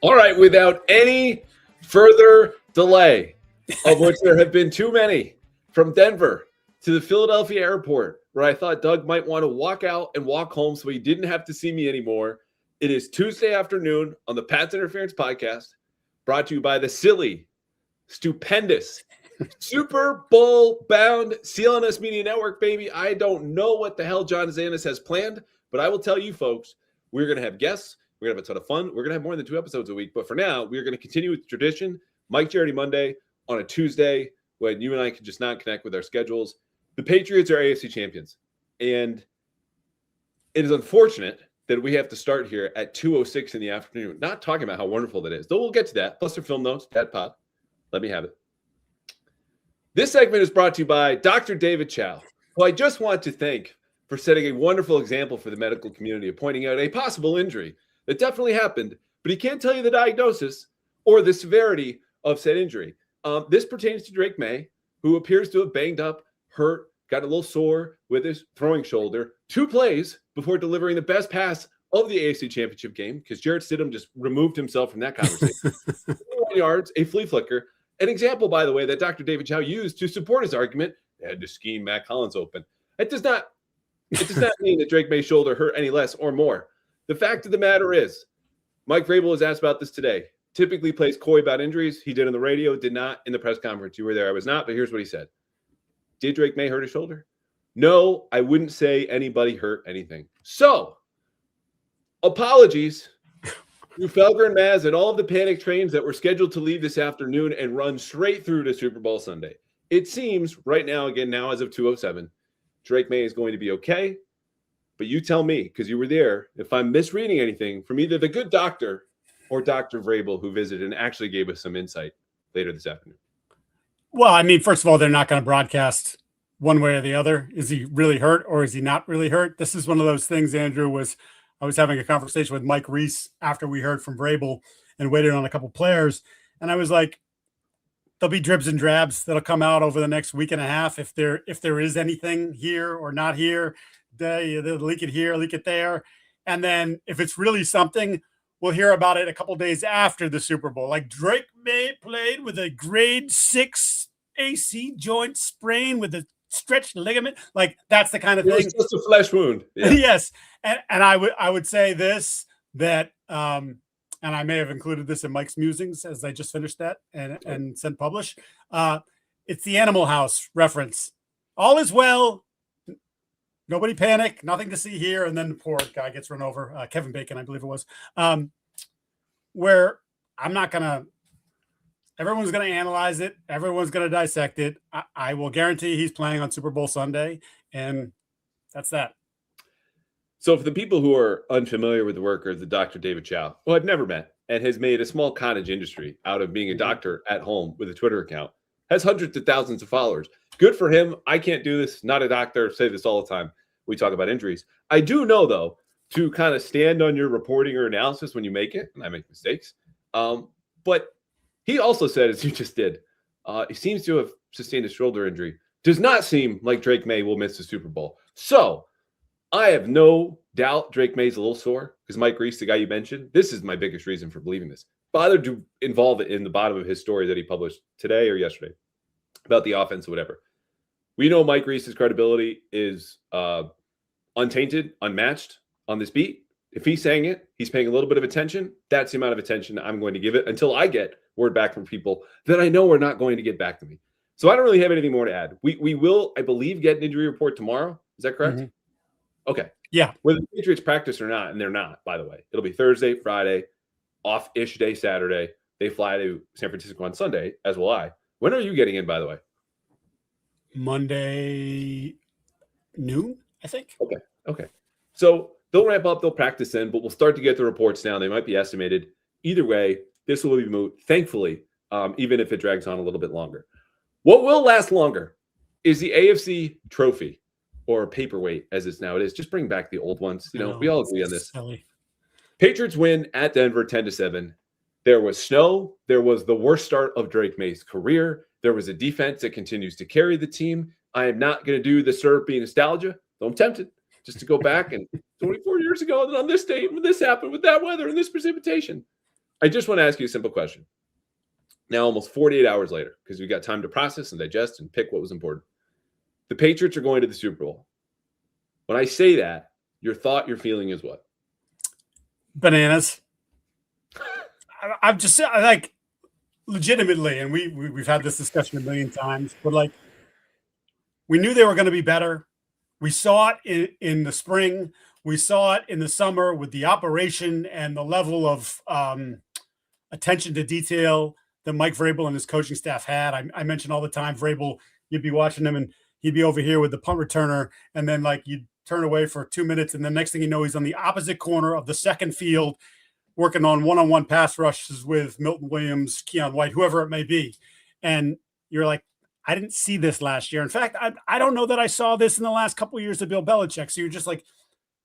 All right, without any further delay, of which there have been too many, from Denver to the Philadelphia airport, where I thought Doug might want to walk out and walk home so he didn't have to see me anymore. It is Tuesday afternoon on the Pats Interference Podcast, brought to you by the silly, stupendous, Super Bowl bound CLNS Media Network, baby. I don't know what the hell John Zanis has planned, but I will tell you folks, we're going to have guests. We're going to have a ton of fun. We're going to have more than 2 episodes a week. But for now, we're going to continue with tradition. Mike Giardi Monday on a Tuesday when you and I can just not connect with our schedules. The Patriots are AFC champions. And it is unfortunate that we have to start here at 2:06 in the afternoon, not talking about how wonderful that is. Though we'll get to that. Plus their film notes, Dad Pod. Let me have it. This segment is brought to you by Dr. David Chow, who I just want to thank for setting a wonderful example for the medical community of pointing out a possible injury that definitely happened, but he can't tell you the diagnosis or the severity of said injury. This pertains to Drake Maye, who appears to have banged up, hurt, got a little sore with his throwing shoulder 2 plays before delivering the best pass of the AFC Championship game, because Jarrett Stidham just removed himself from that conversation. 21 yards, a flea flicker. An example, by the way, that Dr. David Chow used to support his argument. They had to scheme Matt Collins open. It does not mean that Drake Maye's shoulder hurt any less or more. The fact of the matter is, Mike Vrabel was asked about this today. Typically plays coy about injuries. He did on the radio, did not in the press conference. You were there. I was not, but here's what he said. Did Drake Maye hurt his shoulder? No, I wouldn't say anybody hurt anything. So, apologies to Felger and Maz and all of the panic trains that were scheduled to leave this afternoon and run straight through to Super Bowl Sunday. It seems right now, again, now as of 2:07, Drake Maye is going to be okay. But you tell me, because you were there, if I'm misreading anything from either the good doctor or Dr. Vrabel, who visited and actually gave us some insight later this afternoon. Well, I mean, first of all, they're not going to broadcast one way or the other. Is he really hurt or is he not really hurt? This is one of those things, Andrew, I was having a conversation with Mike Reese after we heard from Vrabel and waited on a couple players. And I was like, there'll be dribs and drabs that'll come out over the next week and a half. If there is anything here or not here, they'll leak it here, leak it there. And then if it's really something, we'll hear about it a couple days after the Super Bowl. Like Drake Maye played with a grade 6 AC joint sprain with a stretched ligament. Like that's the kind of thing. It's just a flesh wound. Yeah. Yes. And I would say this, that, and I may have included this in Mike's musings as I just finished that and sent publish. It's the Animal House reference. All is well. Nobody panic. Nothing to see here. And then the poor guy gets run over. Kevin Bacon, I believe it was. Where I'm not going to, everyone's going to analyze it. Everyone's going to dissect it. I will guarantee he's playing on Super Bowl Sunday. And that's that. So for the people who are unfamiliar with the work of the Dr. David Chow, who I've never met and has made a small cottage industry out of being a doctor at home with a Twitter account, has hundreds of thousands of followers. Good for him. I can't do this. Not a doctor. Say this all the time. We talk about injuries. I do know, though, to kind of stand on your reporting or analysis when you make it, and I make mistakes. But he also said, as you just did, he seems to have sustained a shoulder injury. Does not seem like Drake Maye will miss the Super Bowl. So I have no doubt Drake Maye's a little sore because Mike Reese, the guy you mentioned, this is my biggest reason for believing this. Bothered to involve it in the bottom of his story that he published today or yesterday about the offense or whatever. We know Mike Reese's credibility is untainted, unmatched on this beat. If he's saying it, he's paying a little bit of attention. That's the amount of attention I'm going to give it until I get word back from people that I know are not going to get back to me. So I don't really have anything more to add. We will, I believe, get an injury report tomorrow. Is that correct? Mm-hmm. Okay. Yeah. Whether the Patriots practice or not, and they're not, by the way. It'll be Thursday, Friday, off-ish day Saturday. They fly to San Francisco on Sunday, as will I. When are you getting in, by the way? Monday noon, I think. Okay. So they'll ramp up, they'll practice in, but we'll start to get the reports down. They might be estimated. Either way, this will be moot, thankfully, even if it drags on a little bit longer. What will last longer is the AFC trophy, or paperweight, as it's now. It is. Just bring back the old ones. You know, we all agree on this. Silly. Patriots win at Denver 10-7. There was snow. There was the worst start of Drake Maye's career. There was a defense that continues to carry the team. I am not going to do the syrupy nostalgia, though I'm tempted just to go back and 24 years ago, and on this date, when this happened, with that weather and this precipitation. I just want to ask you a simple question. Now, almost 48 hours later, because we got time to process and digest and pick what was important. The Patriots are going to the Super Bowl. When I say that, your feeling is what? Bananas. I'm just like, legitimately, and we've had this discussion a million times, but like, we knew they were going to be better. We saw it in the spring. We saw it in the summer with the operation and the level of attention to detail that Mike Vrabel and his coaching staff had. I mention all the time, Vrabel, you'd be watching him and he'd be over here with the punt returner, and then like you'd turn away for 2 minutes, and the next thing you know, he's on the opposite corner of the second field working on one-on-one pass rushes with Milton Williams, Keon White, whoever it may be. And you're like, I didn't see this last year. In fact, I don't know that I saw this in the last couple of years of Bill Belichick. So you're just like,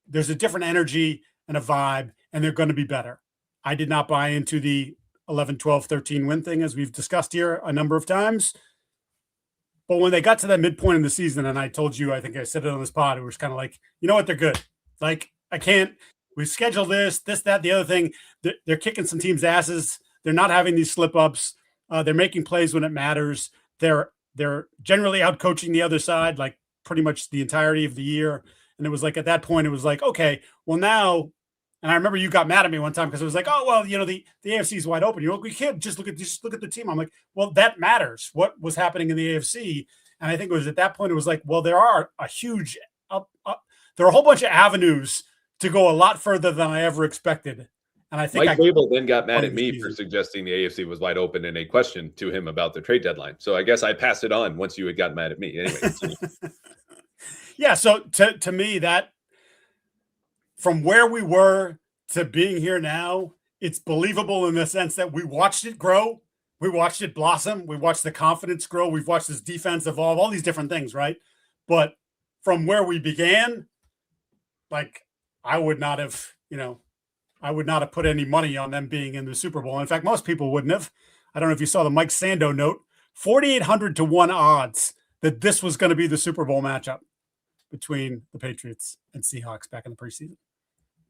there's a different energy and a vibe, and they're going to be better. I did not buy into the 11, 12, 13 win thing, as we've discussed here a number of times. But when they got to that midpoint in the season, and I told you, I think I said it on this pod, it was kind of like, you know what, they're good. Like, I can't, we scheduled this, that, the other thing. They're kicking some teams' asses. They're not having these slip-ups. They're making plays when it matters. They're generally out-coaching the other side, like pretty much the entirety of the year. And it was like, at that point, it was like, okay, well now, and I remember you got mad at me one time because it was like, oh, well, you know, the AFC is wide open. You're like, we can't just look at the team. I'm like, well, that matters. What was happening in the AFC? And I think it was at that point, it was like, well, there are a huge, there are a whole bunch of avenues to go a lot further than I ever expected. And I think Mike Vrabel then got mad at me for suggesting the AFC was wide open in a question to him about the trade deadline. So I guess I passed it on once you had gotten mad at me. Anyway. Yeah. So to me, that from where we were to being here now, it's believable in the sense that we watched it grow. We watched it blossom. We watched the confidence grow. We've watched this defense evolve, all these different things, right? But from where we began, like, I would not have put any money on them being in the Super Bowl. In fact, most people wouldn't have. I don't know if you saw the Mike Sando note, 4,800 to 1 odds that this was going to be the Super Bowl matchup between the Patriots and Seahawks back in the preseason.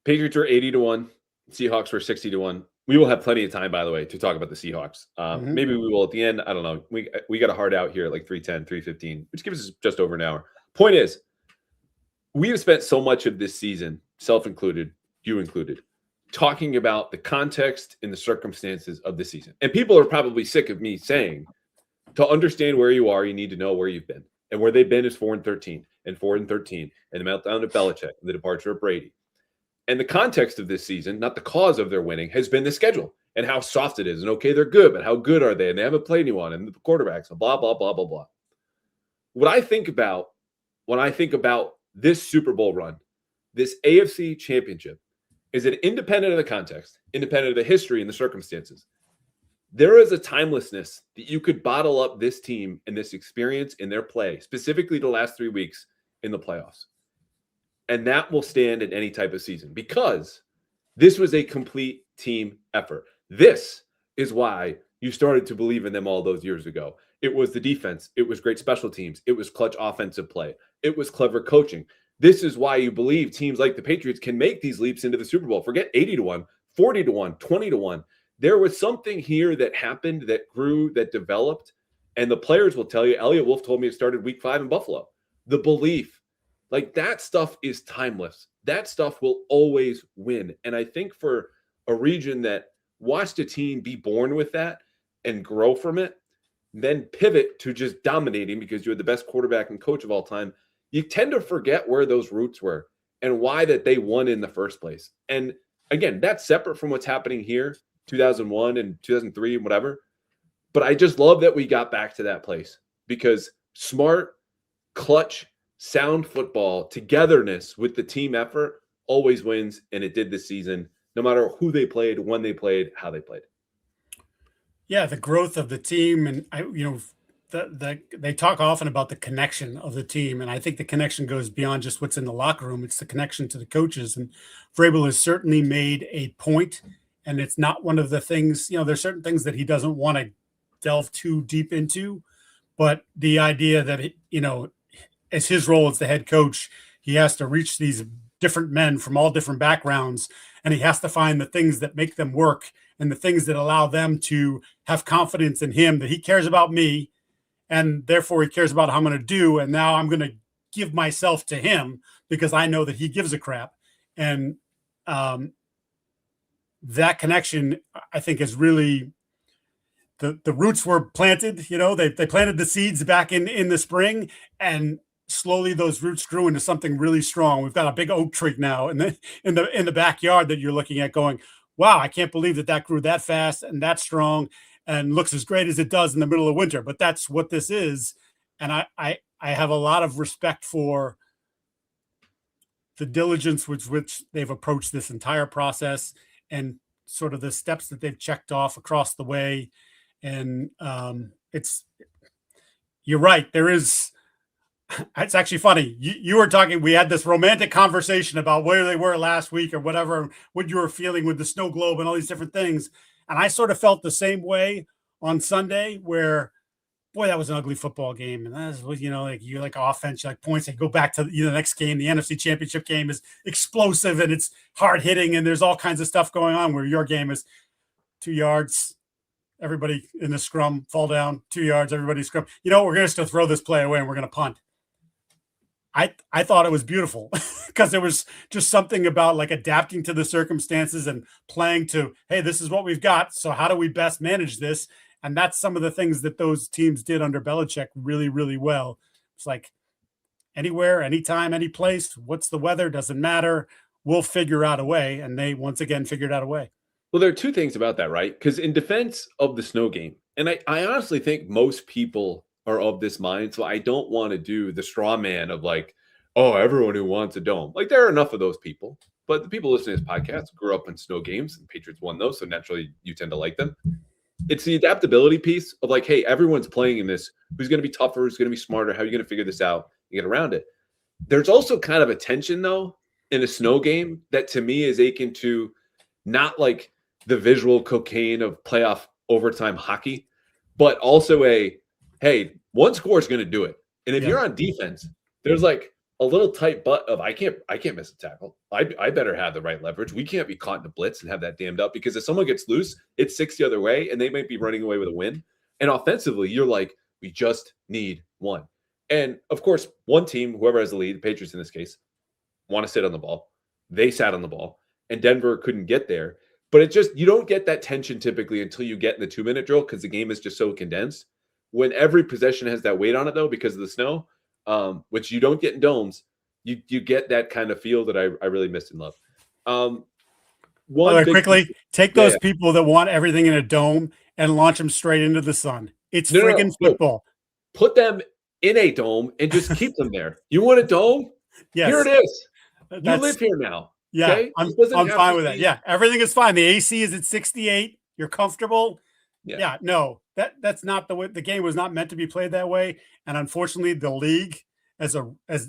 Patriots were 80 to 1. Seahawks were 60 to 1. We will have plenty of time, by the way, to talk about the Seahawks. Maybe we will at the end. I don't know. We got a hard out here at like 3:10, 3:15, which gives us just over an hour. Point is, we have spent so much of this season, self-included, you included, talking about the context and the circumstances of the season. And people are probably sick of me saying, to understand where you are, you need to know where you've been. And where they've been is 4-13 and 4-13, and the meltdown of Belichick and the departure of Brady. And the context of this season, not the cause of their winning, has been the schedule and how soft it is. And okay, they're good, but how good are they? And they haven't played anyone, and the quarterbacks, and blah, blah, blah, blah, blah. What I think about when I think about this Super Bowl run, this AFC Championship, is that independent of the context, independent of the history and the circumstances, there is a timelessness that you could bottle up this team and this experience in their play, specifically the last 3 weeks in the playoffs. And that will stand in any type of season because this was a complete team effort. This is why you started to believe in them all those years ago. It was the defense. It was great special teams. It was clutch offensive play. It was clever coaching. This is why you believe teams like the Patriots can make these leaps into the Super Bowl. Forget 80 to 1, 40 to 1, 20 to 1. There was something here that happened, that grew, that developed. And the players will tell you, Elliot Wolf told me it started week 5 in Buffalo. The belief, like that stuff is timeless. That stuff will always win. And I think for a region that watched a team be born with that and grow from it, then pivot to just dominating because you had the best quarterback and coach of all time, you tend to forget where those roots were and why that they won in the first place. And again, that's separate from what's happening here, 2001 and 2003 and whatever. But I just love that we got back to that place because smart, clutch, sound football, togetherness with the team effort always wins. And it did this season, no matter who they played, when they played, how they played. Yeah, the growth of the team. And they talk often about the connection of the team. And I think the connection goes beyond just what's in the locker room. It's the connection to the coaches. And Vrabel has certainly made a point, and it's not one of the things, there's certain things that he doesn't want to delve too deep into, but the idea that, as his role as the head coach, he has to reach these different men from all different backgrounds, and he has to find the things that make them work and the things that allow them to have confidence in him, that he cares about me, and therefore he cares about how I'm going to do. And now I'm going to give myself to him because I know that he gives a crap. And that connection, I think, is really the roots were planted. They planted the seeds back in the spring, and slowly those roots grew into something really strong. We've got a big oak tree now in the backyard that you're looking at going, wow, I can't believe that grew that fast and that strong and looks as great as it does in the middle of winter. But that's what this is. And I have a lot of respect for the diligence with which they've approached this entire process and sort of the steps that they've checked off across the way. And you're right. It's actually funny. You were talking, we had this romantic conversation about where they were last week or whatever, what you were feeling with the snow globe and all these different things. And I sort of felt the same way on Sunday, where, boy, that was an ugly football game. And that's what, like you like offense, you like points, and go back to the next game. The NFC Championship game is explosive and it's hard hitting, and there's all kinds of stuff going on, where your game is 2 yards, everybody in the scrum, fall down, 2 yards, everybody scrum. We're just going to throw this play away and we're going to punt. I thought it was beautiful because there was just something about like adapting to the circumstances and playing to, hey, this is what we've got, so how do we best manage this? And that's some of the things that those teams did under Belichick really, really well. It's like anywhere, anytime, any place, what's the weather, doesn't matter. We'll figure out a way. And they once again figured out a way. Well, there are two things about that, right? Because in defense of the snow game, and I honestly think most people are of this mind, so I don't want to do the straw man of like, oh, everyone who wants a dome. Like, there are enough of those people, but the people listening to this podcast grew up in snow games, and Patriots won those, so naturally you tend to like them. It's the adaptability piece of like, hey, everyone's playing in this. Who's going to be tougher? Who's going to be smarter? How are you going to figure this out and get around it? There's also kind of a tension, though, in a snow game that to me is akin to not like the visual cocaine of playoff overtime hockey, but also hey, one score is going to do it. And if you're on defense, there's like a little tight butt of I can't miss a tackle. I better have the right leverage. We can't be caught in a blitz and have that dammed up, because if someone gets loose, it's 6 the other way and they might be running away with a win. And offensively, you're like, we just need one. And of course, one team, whoever has the lead, the Patriots in this case, want to sit on the ball. They sat on the ball and Denver couldn't get there. But it just, you don't get that tension typically until you get in the 2-minute drill, because the game is just so condensed. When every possession has that weight on it, though, because of the snow, which you don't get in domes, you get that kind of feel that I really missed and love. Quickly, take those people that want everything in a dome and launch them straight into the sun. It's friggin' football. Put them in a dome and just keep them there. You want a dome? Yes. Here it is. You live here now. Yeah, okay? I'm fine with that. Yeah, everything is fine. The AC is at 68. You're comfortable. Yeah, no, that's not the way. The game was not meant to be played that way. And unfortunately, the league as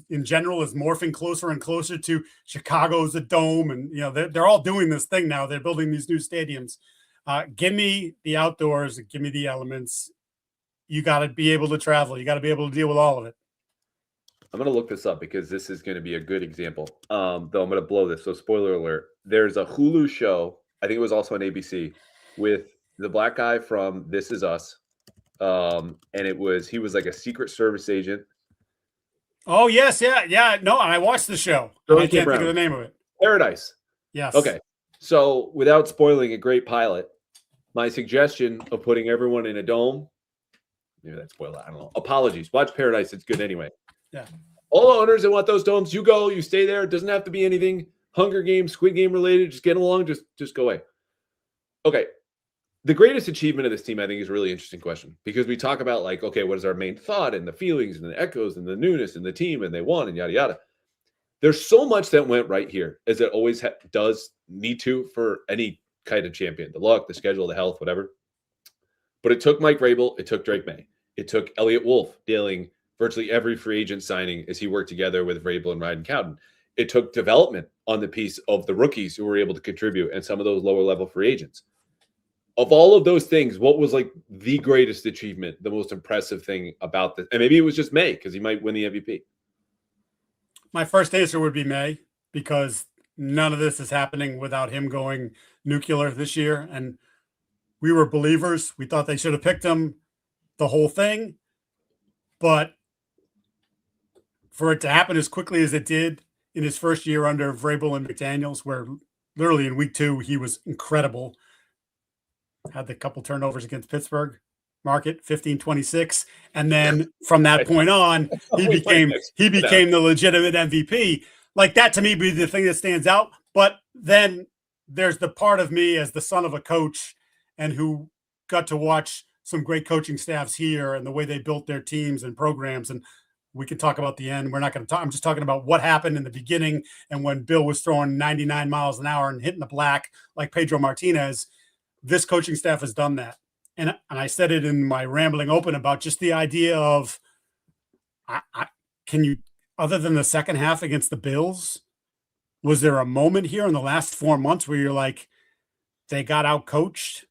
in general is morphing closer and closer to Chicago's a dome. And, they're all doing this thing now. They're building these new stadiums. Give me the outdoors, give me the elements. You got to be able to travel. You got to be able to deal with all of it. I'm going to look this up because this is going to be a good example. Though I'm going to blow this. So spoiler alert, there's a Hulu show, I think it was also on ABC, with the black guy from This Is Us. And he was like a Secret Service agent. Oh, yes. Yeah. No, I watched the show. I can't think of the name of it. Paradise. Yes. Okay. So without spoiling a great pilot, my suggestion of putting everyone in a dome, maybe that's spoiler, I don't know. Apologies. Watch Paradise. It's good anyway. Yeah. All the owners that want those domes, you go, you stay there. It doesn't have to be anything Hunger Games, Squid Game related. Just get along. Just go away. Okay. The greatest achievement of this team, I think, is a really interesting question, because we talk about like, okay, what is our main thought and the feelings and the echoes and the newness and the team and they won and yada, yada. There's so much that went right here, as it always does need to for any kind of champion, the luck, the schedule, the health, whatever. But it took Mike Vrabel. It took Drake Maye. It took Elliott Wolf dealing virtually every free agent signing as he worked together with Vrabel and Ryan Cowden. It took development on the piece of the rookies who were able to contribute and some of those lower level free agents. Of all of those things, what was like the greatest achievement, the most impressive thing about this? And maybe it was just Maye, because he might win the MVP. My first answer would be Maye, because none of this is happening without him going nuclear this year. And we were believers. We thought they should have picked him the whole thing. But for it to happen as quickly as it did in his first year under Vrabel and McDaniels, where literally in week 2, he was incredible. Had the couple turnovers against Pittsburgh, market 15-26. And then from that point on, he became the legitimate MVP. Like, that to me be the thing that stands out. But then there's the part of me as the son of a coach and who got to watch some great coaching staffs here and the way they built their teams and programs. And we can talk about the end. We're not going to talk. I'm just talking about what happened in the beginning. And when Bill was throwing 99 miles an hour and hitting the black like Pedro Martinez, this coaching staff has done that. And I said it in my rambling open about just the idea of, can you, other than the second half against the Bills, was there a moment here in the last 4 months where you're like, they got out coached,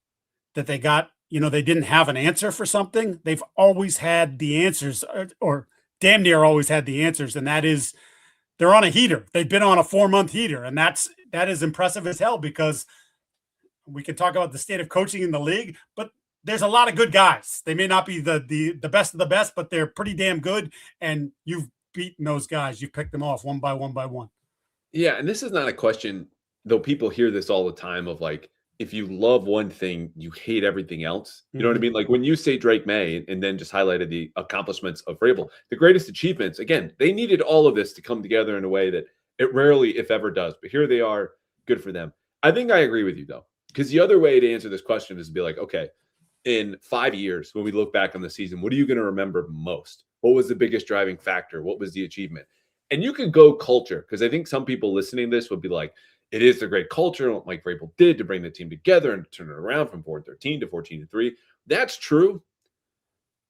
that they got, they didn't have an answer for something? They've always had the answers, or damn near always had the answers. And that is, they're on a heater. They've been on a 4-month heater. And that is impressive as hell, because we can talk about the state of coaching in the league, but there's a lot of good guys. They may not be the best of the best, but they're pretty damn good. And you've beaten those guys. You've picked them off one by one. Yeah. And this is not a question, though people hear this all the time, of like, if you love one thing, you hate everything else. You know what I mean? Like when you say Drake Maye and then just highlighted the accomplishments of Vrabel, the greatest achievements, again, they needed all of this to come together in a way that it rarely, if ever, does. But here they are. Good for them. I think I agree with you, though, because the other way to answer this question is to be like, okay, in 5 years, when we look back on the season, what are you going to remember most? What was the biggest driving factor? What was the achievement? And you can go culture, because I think some people listening to this would be like, it is the great culture, what Mike Vrabel did to bring the team together and turn it around from 4-13 to 14-3. That's true.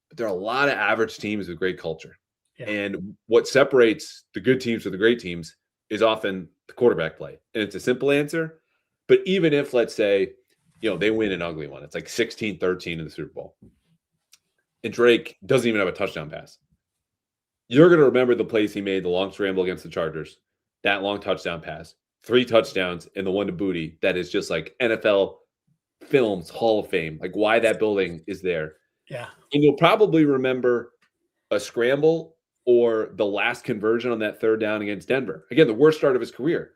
But there are a lot of average teams with great culture. Yeah. And what separates the good teams from the great teams is often the quarterback play. And it's a simple answer. But even if, let's say, they win an ugly one, it's like 16-13 in the Super Bowl, and Drake doesn't even have a touchdown pass, you're going to remember the plays he made, the long scramble against the Chargers, that long touchdown pass, 3 touchdowns, and the one to Booty. That is just like NFL films, Hall of Fame, like why that building is there. Yeah. And you'll probably remember a scramble or the last conversion on that 3rd down against Denver. Again, the worst start of his career.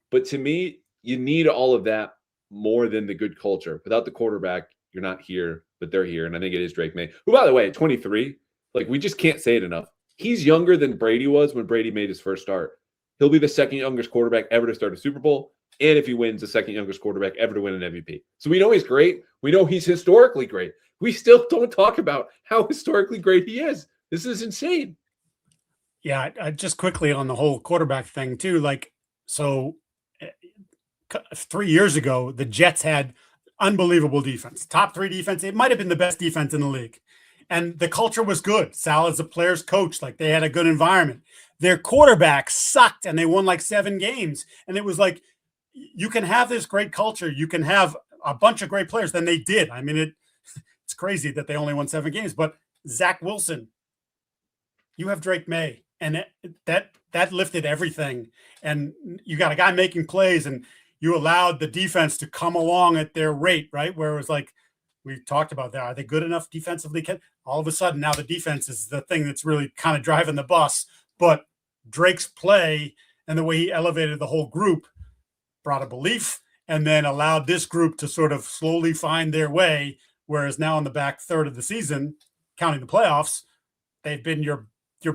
But to me, you need all of that more than the good culture. Without the quarterback, you're not here, but they're here. And I think it is Drake Maye, who, by the way, at 23, like, we just can't say it enough. He's younger than Brady was when Brady made his first start. He'll be the second youngest quarterback ever to start a Super Bowl. And if he wins, the second youngest quarterback ever to win an MVP. So we know he's great. We know he's historically great. We still don't talk about how historically great he is. This is insane. Yeah. Just quickly on the whole quarterback thing too. Like, so 3 years ago, the Jets had unbelievable defense, top 3 defense. It might've been the best defense in the league. And the culture was good. Sal as a player's coach, like they had a good environment. Their quarterback sucked and they won like 7 games. And it was like, you can have this great culture. You can have a bunch of great players. Then they did. I mean, it's crazy that they only won 7 games, but Zach Wilson, you have Drake Maye, and that lifted everything. And you got a guy making plays, and you allowed the defense to come along at their rate, right? Where it was like, we talked about that. Are they good enough defensively? All of a sudden, now the defense is the thing that's really kind of driving the bus. But Drake's play and the way he elevated the whole group brought a belief, and then allowed this group to sort of slowly find their way. Whereas now in the back third of the season, counting the playoffs, they've been your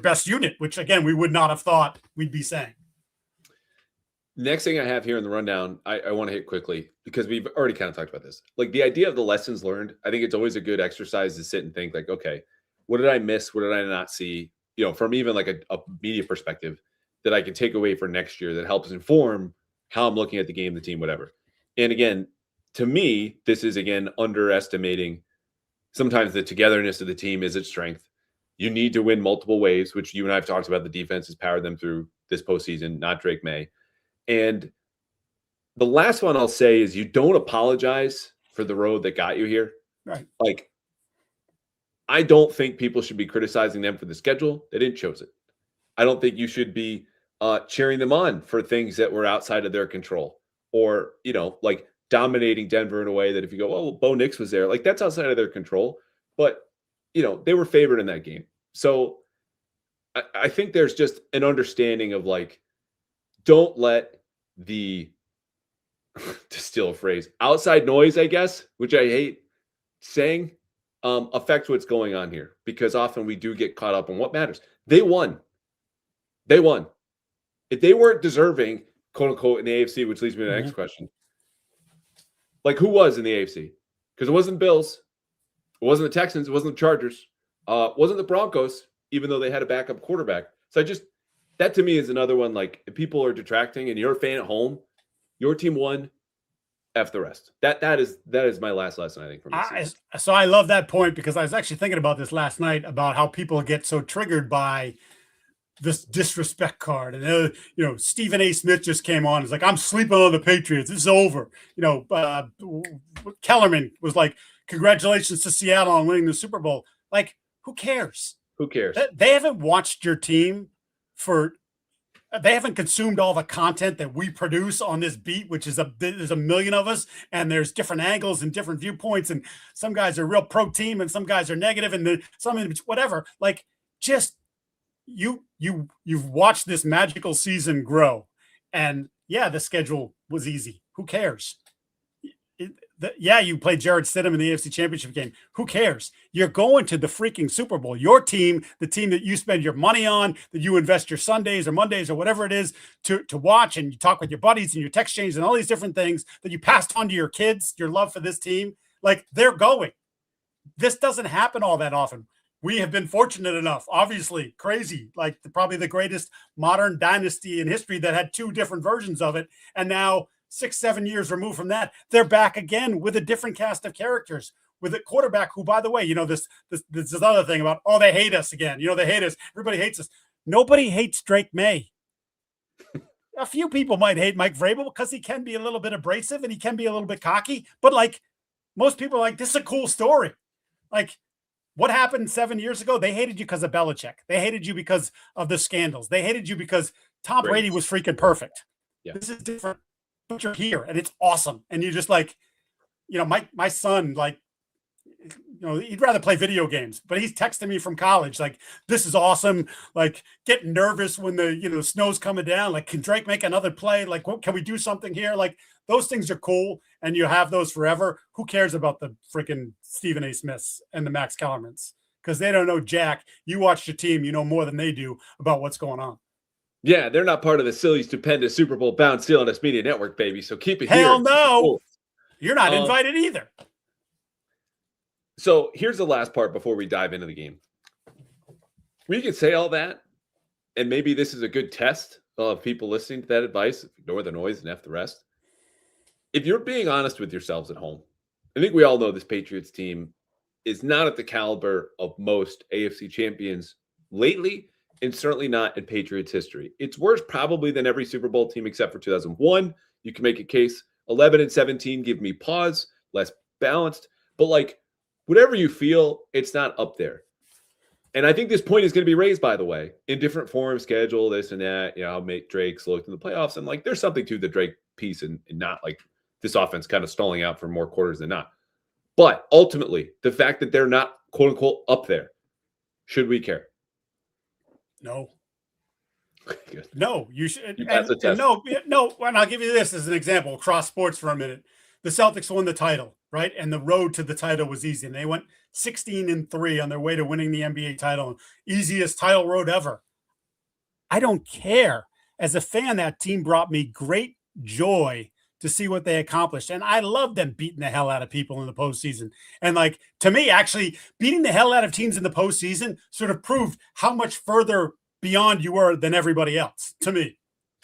best unit, which again, we would not have thought we'd be saying. Next thing I have here in the rundown, I want to hit quickly, because we've already kind of talked about this. Like the idea of the lessons learned, I think it's always a good exercise to sit and think like, okay, what did I miss? What did I not see? From even like a media perspective that I can take away for next year that helps inform how I'm looking at the game, the team, whatever. And again, to me, this is, again, underestimating sometimes the togetherness of the team is its strength. You need to win multiple ways, which you and I have talked about. The defense has powered them through this postseason, not Drake Maye. And the last one I'll say is you don't apologize for the road that got you here. Right. Like, I don't think people should be criticizing them for the schedule. They didn't choose it. I don't think you should be cheering them on for things that were outside of their control, or, like dominating Denver in a way that if you go, well, Bo Nix was there, like that's outside of their control. But, they were favored in that game. So I think there's just an understanding of like, don't let the, to steal a phrase, outside noise, I guess, which I hate saying, affect what's going on here, because often we do get caught up on what matters. They won. If they weren't deserving, quote unquote, in the AFC, which leads me to the next question. Like, who was in the AFC? Because it wasn't Bills, it wasn't the Texans, it wasn't the Chargers, wasn't the Broncos, even though they had a backup quarterback. So that to me is another one. Like, if people are detracting and you're a fan at home, your team won. F the rest. That is my last lesson, I think, from this. So I love that point, because I was actually thinking about this last night, about how people get so triggered by this disrespect card. And Stephen A. Smith just came on. It's like, I'm sleeping on the Patriots. This is over. Kellerman was like, congratulations to Seattle on winning the Super Bowl. Like, who cares? Who cares? They haven't watched your team they haven't consumed all the content that we produce on this beat, which is there's a million of us, and there's different angles and different viewpoints. And some guys are real pro team and some guys are negative, and some whatever. Like, just you've watched this magical season grow, and yeah, the schedule was easy. Who cares? You played Jared Stidham in the AFC Championship game. Who cares? You're going to the freaking Super Bowl. Your team, the team that you spend your money on, that you invest your Sundays or Mondays or whatever it is to watch, and you talk with your buddies and your text exchange and all these different things that you passed on to your kids, your love for this team. Like, they're going. This doesn't happen all that often. We have been fortunate enough, obviously, crazy, like probably the greatest modern dynasty in history that had two different versions of it. And now 6-7 years removed from that, they're back again with a different cast of characters, with a quarterback who, by the way, this other thing about, they hate us again. They hate us. Everybody hates us. Nobody hates Drake Maye. A few people might hate Mike Vrabel because he can be a little bit abrasive and he can be a little bit cocky, but like, most people are like, this is a cool story. Like, what happened 7 years ago? They hated you because of Belichick. They hated you because of the scandals. They hated you because Tom Brady was freaking perfect. Yeah. This is different. But you're here and it's awesome. And you're just like, my son, like, he'd rather play video games, but he's texting me from college, like, this is awesome. Like, getting nervous when the snow's coming down. Like, can Drake make another play? Like, can we do something here? Like, those things are cool, and you have those forever. Who cares about the freaking Stephen A. Smiths and the Max Kellermans? Because they don't know jack. You watch your team, you know more than they do about what's going on. Yeah, they're not part of the silly, stupendous Super Bowl bound CLNS Media Network, baby. So keep it here. Hell no. Cool. You're not invited either. So here's the last part before we dive into the game. We could say all that, and maybe this is a good test of people listening to that advice. Ignore the noise and F the rest. If you're being honest with yourselves at home, I think we all know this Patriots team is not at the caliber of most AFC champions lately, and certainly not in Patriots history. It's worse probably than every Super Bowl team except for 2001. You can make a case. 11 and 17 give me pause, less balanced. But like, whatever you feel, it's not up there. And I think this point is going to be raised, by the way, in different forms, schedule, this and that. I'll make Drake's look in the playoffs. And like, there's something to the Drake piece and not like this offense kind of stalling out for more quarters than not. But ultimately, the fact that they're not, quote unquote, up there, should we care? No. No, you should. No. And I'll give you this as an example, cross sports for a minute. The Celtics won the title, right? And the road to the title was easy. And they went 16-3 on their way to winning the NBA title. Easiest title road ever. I don't care. As a fan, that team brought me great joy to see what they accomplished. And I love them beating the hell out of people in the postseason. And like, to me, actually beating the hell out of teams in the postseason sort of proved how much further beyond you were than everybody else. To me,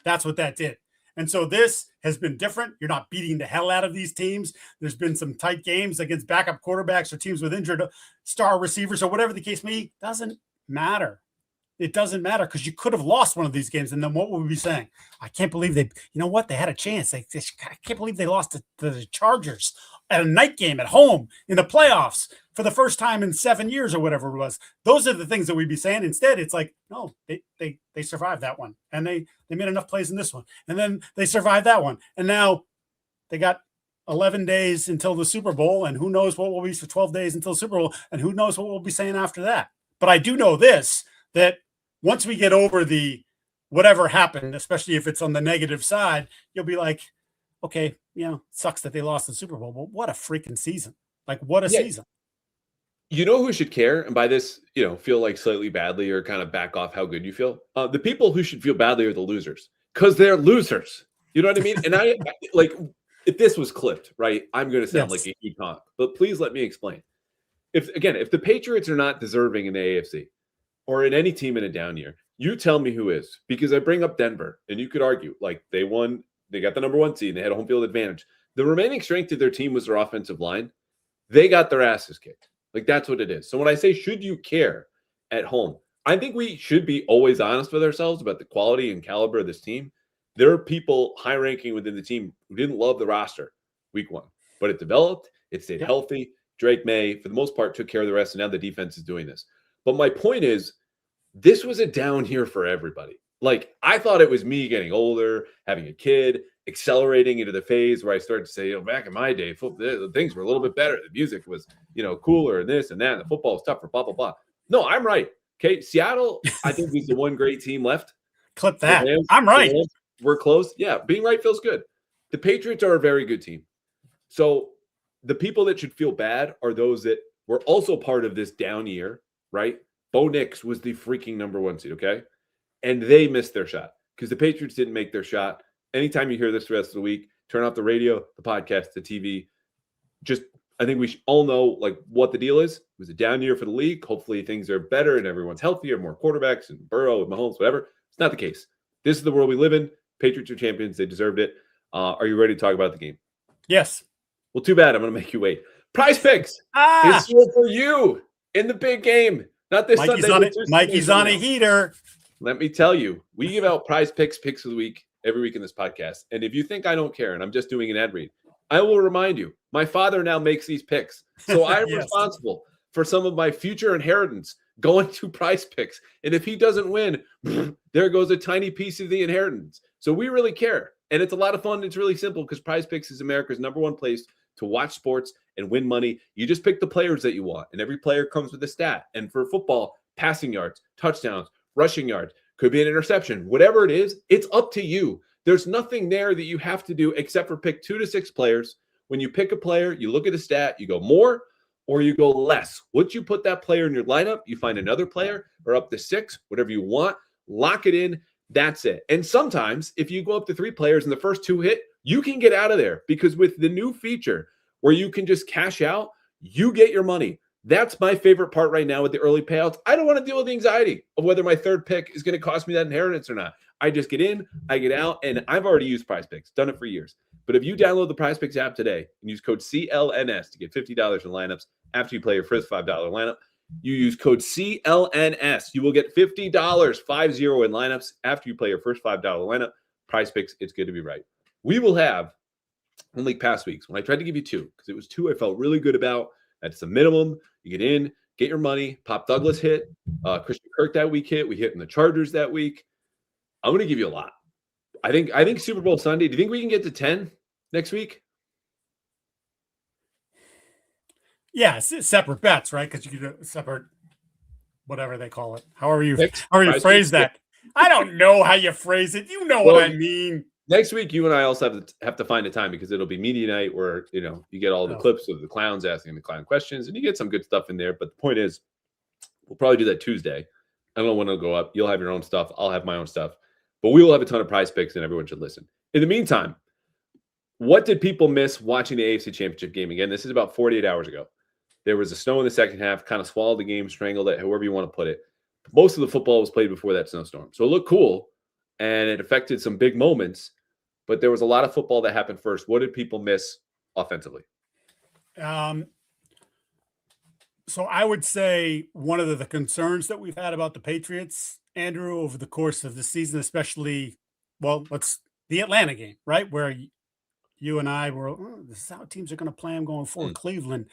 that's what that did. And so this has been different. You're not beating the hell out of these teams. There's been some tight games against backup quarterbacks or teams with injured star receivers or whatever the case may be. Doesn't matter. It doesn't matter, because you could have lost one of these games. And then what would we be saying? I can't believe they had a chance. I can't believe they lost to the Chargers at a night game at home in the playoffs for the first time in 7 years or whatever it was. Those are the things that we'd be saying. Instead, it's like, no, they survived that one. And they made enough plays in this one. And then they survived that one. And now they got 11 days until the Super Bowl, and who knows what will be for 12 days until the Super Bowl, and who knows what we'll be saying after that. But I do know this, that once we get over the whatever happened, especially if it's on the negative side, you'll be like, okay, sucks that they lost the Super Bowl, but what a freaking season. Like, what a season. You know who should care? And by this, feel like slightly badly or kind of back off how good you feel. The people who should feel badly are the losers, because they're losers. You know what I mean? And I like, if this was clipped, right, I'm going to sound like a huge honk, but please let me explain. If the Patriots are not deserving in the AFC or in any team in a down year, you tell me who is, because I bring up Denver, and you could argue like they won, they got the number 1 seed, and they had a home field advantage. The remaining strength of their team was their offensive line. They got their asses kicked. Like, that's what it is. So when I say, should you care at home, I think we should be always honest with ourselves about the quality and caliber of this team. There are people high ranking within the team who didn't love the roster week 1, but it developed, it stayed healthy. Drake Maye, for the most part, took care of the rest, and now the defense is doing this. But my point is, this was a down year for everybody. Like, I thought it was me getting older, having a kid, accelerating into the phase where I started to say, back in my day, things were a little bit better. The music was, cooler, and this and that. And the football was tougher, blah, blah, blah. No, I'm right. Okay. Seattle, I think, is the one great team left. Clip that. I'm right. We're close. Yeah. Being right feels good. The Patriots are a very good team. So the people that should feel bad are those that were also part of this down year, right? Bo Nix was the freaking number 1 seed. Okay. And they missed their shot because the Patriots didn't make their shot. Anytime you hear this the rest of the week, turn off the radio, the podcast, the TV. I think we should all know like what the deal is. It was a down year for the league. Hopefully things are better and everyone's healthier, more quarterbacks and Burrow and Mahomes, whatever. It's not the case. This is the world we live in. Patriots are champions. They deserved it. Are you ready to talk about the game? Yes. Well, too bad. I'm going to make you wait. Prizpicks is here for you in the big game. Not this Sunday. Mikey's on a heater. Let me tell you, we give out picks of the week every week in this podcast. And if you think I don't care and I'm just doing an ad read, I will remind you, my father now makes these picks. So I am responsible for some of my future inheritance going to Prizpicks. And if he doesn't win, there goes a tiny piece of the inheritance. So we really care. And it's a lot of fun. It's really simple because Prizpicks is America's number 1 place to watch sports and win money. You just pick the players that you want. And every player comes with a stat. And for football, passing yards, touchdowns, rushing yards, could be an interception, whatever it is, it's up to you. There's nothing there that you have to do except for pick 2 to 6 players. When you pick a player, you look at the stat, you go more or you go less. Once you put that player in your lineup, you find another player or up to 6, whatever you want, lock it in. That's it. And sometimes if you go up to 3 players and the first 2 hit, you can get out of there because with the new feature where you can just cash out, you get your money. That's my favorite part right now with the early payouts. I don't want to deal with the anxiety of whether my 3rd pick is going to cost me that inheritance or not. I just get in, I get out, and I've already used Prizepicks, done it for years. But if you download the Prizepicks app today and use code CLNS to get $50 in lineups after you play your first $5 lineup, you use code CLNS. You will get $50, 50 in lineups after you play your first $5 lineup. Prizepicks, it's good to be right. We will have, unlike past weeks, when I tried to give you 2, because it was 2 I felt really good about. That's the minimum. You get in, get your money. Pop Douglas hit. Christian Kirk that week hit. We hit in the Chargers that week. I'm going to give you a lot. I think Super Bowl Sunday. Do you think we can get to 10 next week? Yeah, it's separate bets, right? Because you can do separate, whatever they call it. However you phrase that. I don't know how you phrase it. You know what I mean. Next week, you and I also have to find a time because it'll be media night where, you get all the clips of the clowns asking the clown questions and you get some good stuff in there. But the point is, we'll probably do that Tuesday. I don't know when it'll go up. You'll have your own stuff. I'll have my own stuff. But we will have a ton of Prizepicks and everyone should listen. In the meantime, what did people miss watching the AFC Championship game? Again, this is about 48 hours ago. There was a snow in the second half, kind of swallowed the game, strangled it, however you want to put it. Most of the football was played before that snowstorm. So it looked cool and it affected some big moments. But there was a lot of football that happened first. What did people miss offensively? So I would say one of the concerns that we've had about the Patriots, Andrew, over the course of the season, especially, the Atlanta game, right? Where you and I were, this is how teams are going to play them going forward. Cleveland,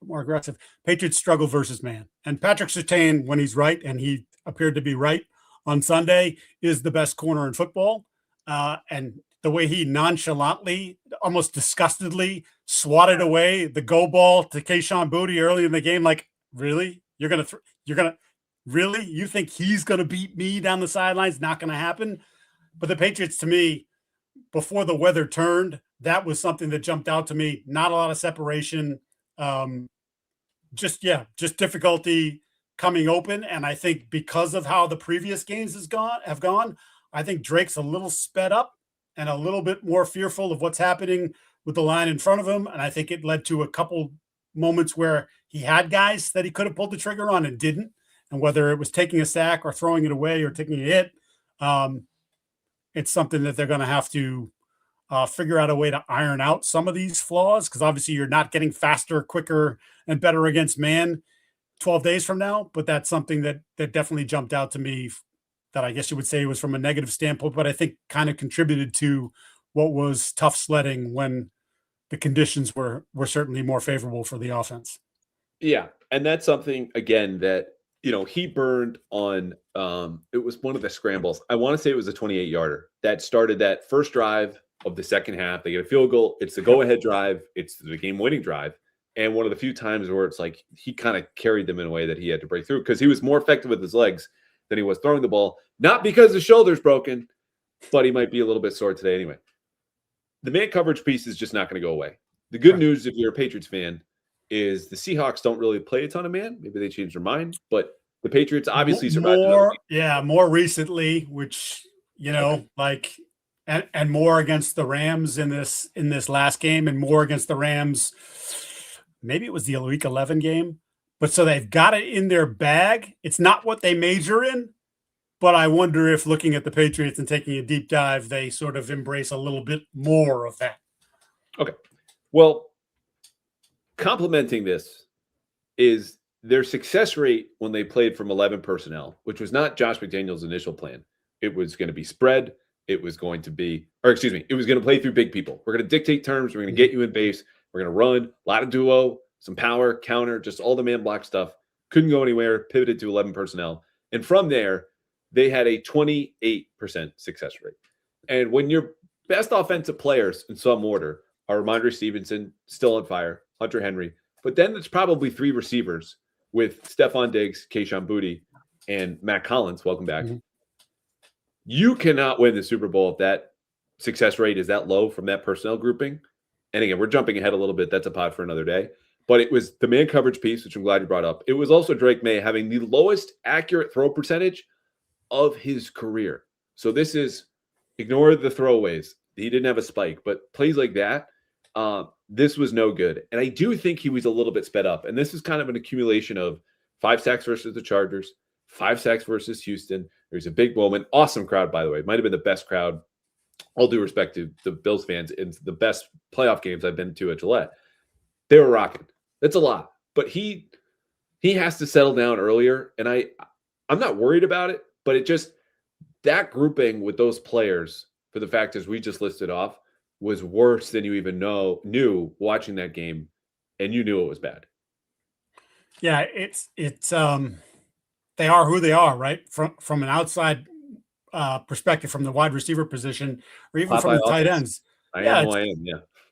more aggressive. Patriots struggle versus man. And Patrick Surtain, when he's right, and he appeared to be right on Sunday, is the best corner in football. And the way he nonchalantly, almost disgustedly swatted away the go ball to Kayshon Boutte early in the game. Like, really? Really? You think he's going to beat me down the sidelines? Not going to happen. But the Patriots, to me, before the weather turned, that was something that jumped out to me. Not a lot of separation. Just difficulty coming open. And I think because of how the previous games have gone, I think Drake's a little sped up and a little bit more fearful of what's happening with the line in front of him. And I think it led to a couple moments where he had guys that he could have pulled the trigger on and didn't. And whether it was taking a sack or throwing it away or taking a hit, it's something that they're going to have to figure out a way to iron out some of these flaws, because obviously you're not getting faster, quicker, and better against man 12 days from now. But that's something that definitely jumped out to me that I guess you would say was from a negative standpoint, but I think kind of contributed to what was tough sledding when the conditions were certainly more favorable for the offense. Yeah. And that's something, again, that, he burned on, it was one of the scrambles. I want to say it was a 28-yarder that started that first drive of the second half. They get a field goal. It's the go-ahead drive. It's the game-winning drive. And one of the few times where it's like he kind of carried them in a way that he had to break through because he was more effective with his legs than he was throwing the ball. Not because his shoulder's broken, but he might be a little bit sore today anyway. The man coverage piece is just not going to go away. The good news, if you're a Patriots fan, is the Seahawks don't really play a ton of man. Maybe they changed their mind, but the Patriots obviously survived. More recently, which, and more against the Rams in this last game, and more against the Rams. Maybe it was the Week 11 game, but so they've got it in their bag. It's not what they major in, but I wonder if looking at the Patriots and taking a deep dive, they sort of embrace a little bit more of that. Okay. Well, complementing this is their success rate when they played from 11 personnel, which was not Josh McDaniels' initial plan. It was going to be spread. It was going to play through big people. We're going to dictate terms. We're going to get you in base. We're going to run a lot of duo, some power, counter, just all the man block stuff. Couldn't go anywhere, pivoted to 11 personnel. And from there, they had a 28% success rate. And when your best offensive players in some order are Ramondre Stevenson, still on fire, Hunter Henry, but then it's probably three receivers with Stephon Diggs, Kayshon Boutte, and Matt Collins. Welcome back. Mm-hmm. You cannot win the Super Bowl if that success rate is that low from that personnel grouping. And again, we're jumping ahead a little bit. That's a pod for another day. But it was the man coverage piece, which I'm glad you brought up. It was also Drake Maye having the lowest accurate throw percentage of his career. So this is, ignore the throwaways. He didn't have a spike, but plays like that, this was no good. And I do think he was a little bit sped up. And this is kind of an accumulation of 5 sacks versus the Chargers, 5 sacks versus Houston. There's a big moment. Awesome crowd, by the way. Might have been the best crowd, all due respect to the Bills fans, in the best playoff games I've been to at Gillette. They were rocking. That's a lot. But he has to settle down earlier. And I'm not worried about it, but it just, that grouping with those players, for the factors we just listed off, was worse than you even knew watching that game, and you knew it was bad. Yeah, it's they are who they are, right? From an outside perspective, from the wide receiver position, or even from the tight ends. I am.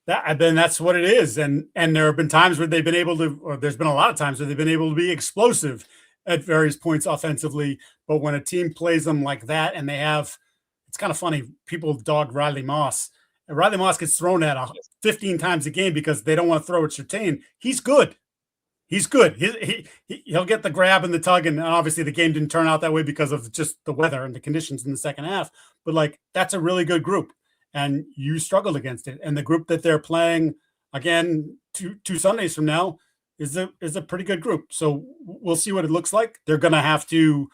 That's what it is. And there have been times where they've been able to, or there's been a lot of times where they've been able to be explosive at various points offensively. But when a team plays them like that, and they have, it's kind of funny, people dog Riley Moss. And Riley Moss gets thrown at 15 times a game because they don't want to throw at Surtain. He's good. He's good. He'll get the grab and the tug, and obviously the game didn't turn out that way because of just the weather and the conditions in the second half. But like, that's a really good group, and you struggled against it. And the group that they're playing again two Sundays from now is a pretty good group. So we'll see what it looks like. They're going to have to.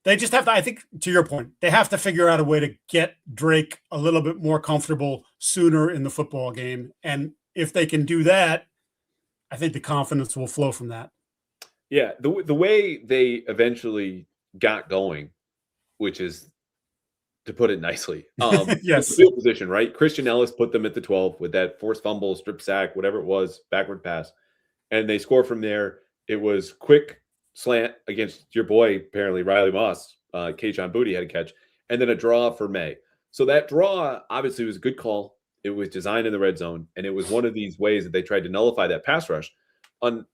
They just have to. I think, to your point, they have to figure out a way to get Drake a little bit more comfortable sooner in the football game, and if they can do that, I think the confidence will flow from that. Yeah, the way they eventually got going, which is, to put it nicely, yes, field position, right? Christian Ellis put them at the 12 with that forced fumble, strip sack, whatever it was, backward pass, and they score from there. It was quick slant against your boy, apparently Riley Moss. Kayshon Boutte had a catch, and then a draw for May. So that draw obviously was a good call. It was designed in the red zone, and it was one of these ways that they tried to nullify that pass rush. On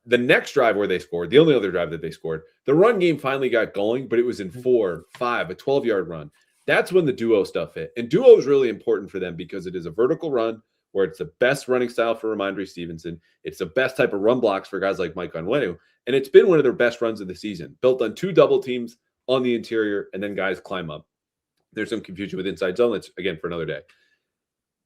the next drive where they scored, the only other drive that they scored, the run game finally got going, but it was in 4, 5, a 12-yard run. That's when the duo stuff hit. And duo is really important for them because it is a vertical run where it's the best running style for Ramondre Stevenson. It's the best type of run blocks for guys like Mike Onwenu. And it's been one of their best runs of the season, built on 2 double teams on the interior, and then guys climb up. There's some confusion with inside zone. That's, again, for another day.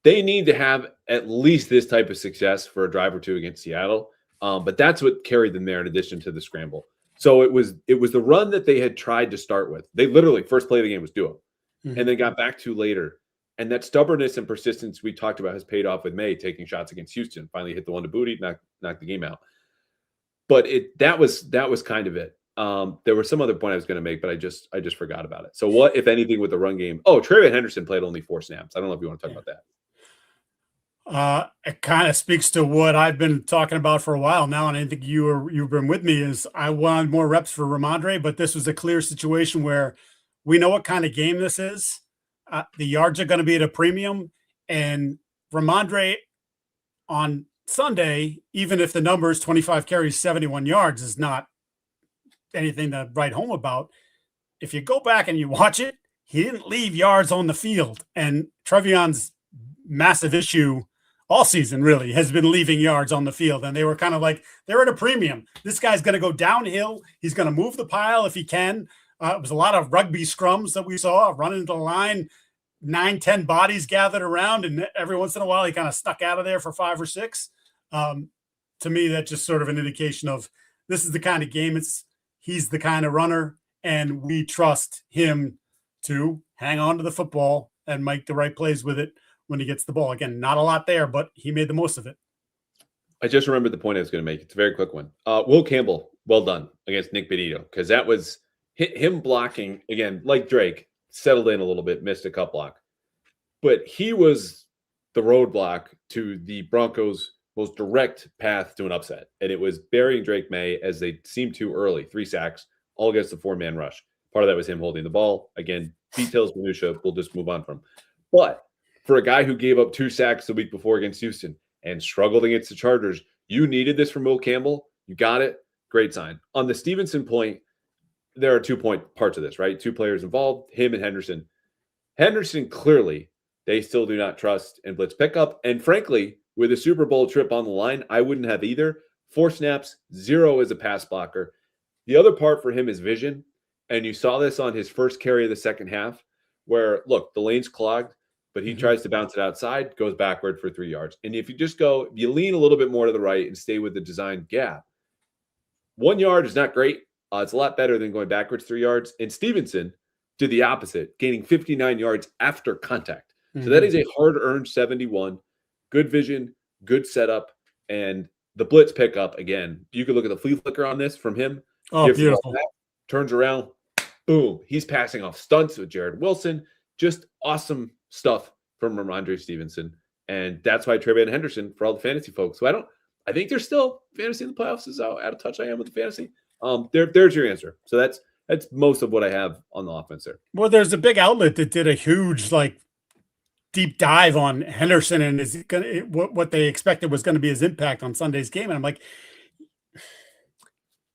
They need to have at least this type of success for a drive or two against Seattle. But that's what carried them there in addition to the scramble. So it was the run that they had tried to start with. They literally, first play of the game was duo, and then got back to later. And that stubbornness and persistence we talked about has paid off with Maye taking shots against Houston. Finally hit the one to booty, knocked the game out. But that was kind of it. There was some other point I was going to make, but I just forgot about it. So what, if anything, with the run game? Oh, TreVeyon Henderson played only 4 snaps. I don't know if you want to talk about that. It kind of speaks to what I've been talking about for a while now, and I think you've been with me. Is I wanted more reps for Ramondre, but this was a clear situation where we know what kind of game this is. The yards are going to be at a premium, and Ramondre on Sunday, even if the number is 25 carries, 71 yards, is not anything to write home about. If you go back and you watch it, he didn't leave yards on the field, and TreVeyon's massive issue all season really has been leaving yards on the field. And they were kind of like, they're at a premium. This guy's going to go downhill. He's going to move the pile if he can. It was a lot of rugby scrums that we saw running to the line, 9-10 bodies gathered around. And every once in a while, he kind of stuck out of there for 5 or 6. To me, that's just sort of an indication of this is the kind of game he's the kind of runner, and we trust him to hang on to the football and make the right plays with it when he gets the ball. Again, not a lot there, but he made the most of it. I just remembered the point I was going to make. It's a very quick one. Will Campbell, well done against Nick Benito, because that was him blocking, again, like Drake, settled in a little bit, missed a cut block. But he was the roadblock to the Broncos' most direct path to an upset. And it was burying Drake Maye as they seemed to early, 3 sacks, all against the 4-man rush. Part of that was him holding the ball. Again, details, minutia, we'll just move on from. But for a guy who gave up 2 sacks the week before against Houston and struggled against the Chargers, you needed this from Will Campbell. You got it. Great sign. On the Stevenson point, there are 2 parts of this, right? 2 players involved, him and Henderson. Henderson, clearly, they still do not trust in blitz pickup. And frankly, with a Super Bowl trip on the line, I wouldn't have either. 4 snaps, 0 as a pass blocker. The other part for him is vision. And you saw this on his first carry of the second half where, look, the lane's clogged, but he tries to bounce it outside, goes backward for 3 yards. And if you lean a little bit more to the right and stay with the designed gap, 1 yard is not great. It's a lot better than going backwards 3 yards. And Stevenson did the opposite, gaining 59 yards after contact. So that is a hard-earned 71. Good vision, good setup, and the blitz pickup, again, you could look at the flea flicker on this from him. Oh, beautiful. Turns around, boom. He's passing off stunts with Jared Wilson. Just awesome stuff from Ramondre Stevenson. And that's why TreVeyon Henderson, for all the fantasy folks. So I think there's still fantasy in the playoffs is how out of touch I am with the fantasy. There's your answer. So that's most of what I have on the offense there. Well, there's a big outlet that did a huge deep dive on Henderson and what they expected was going to be his impact on Sunday's game. And I'm like,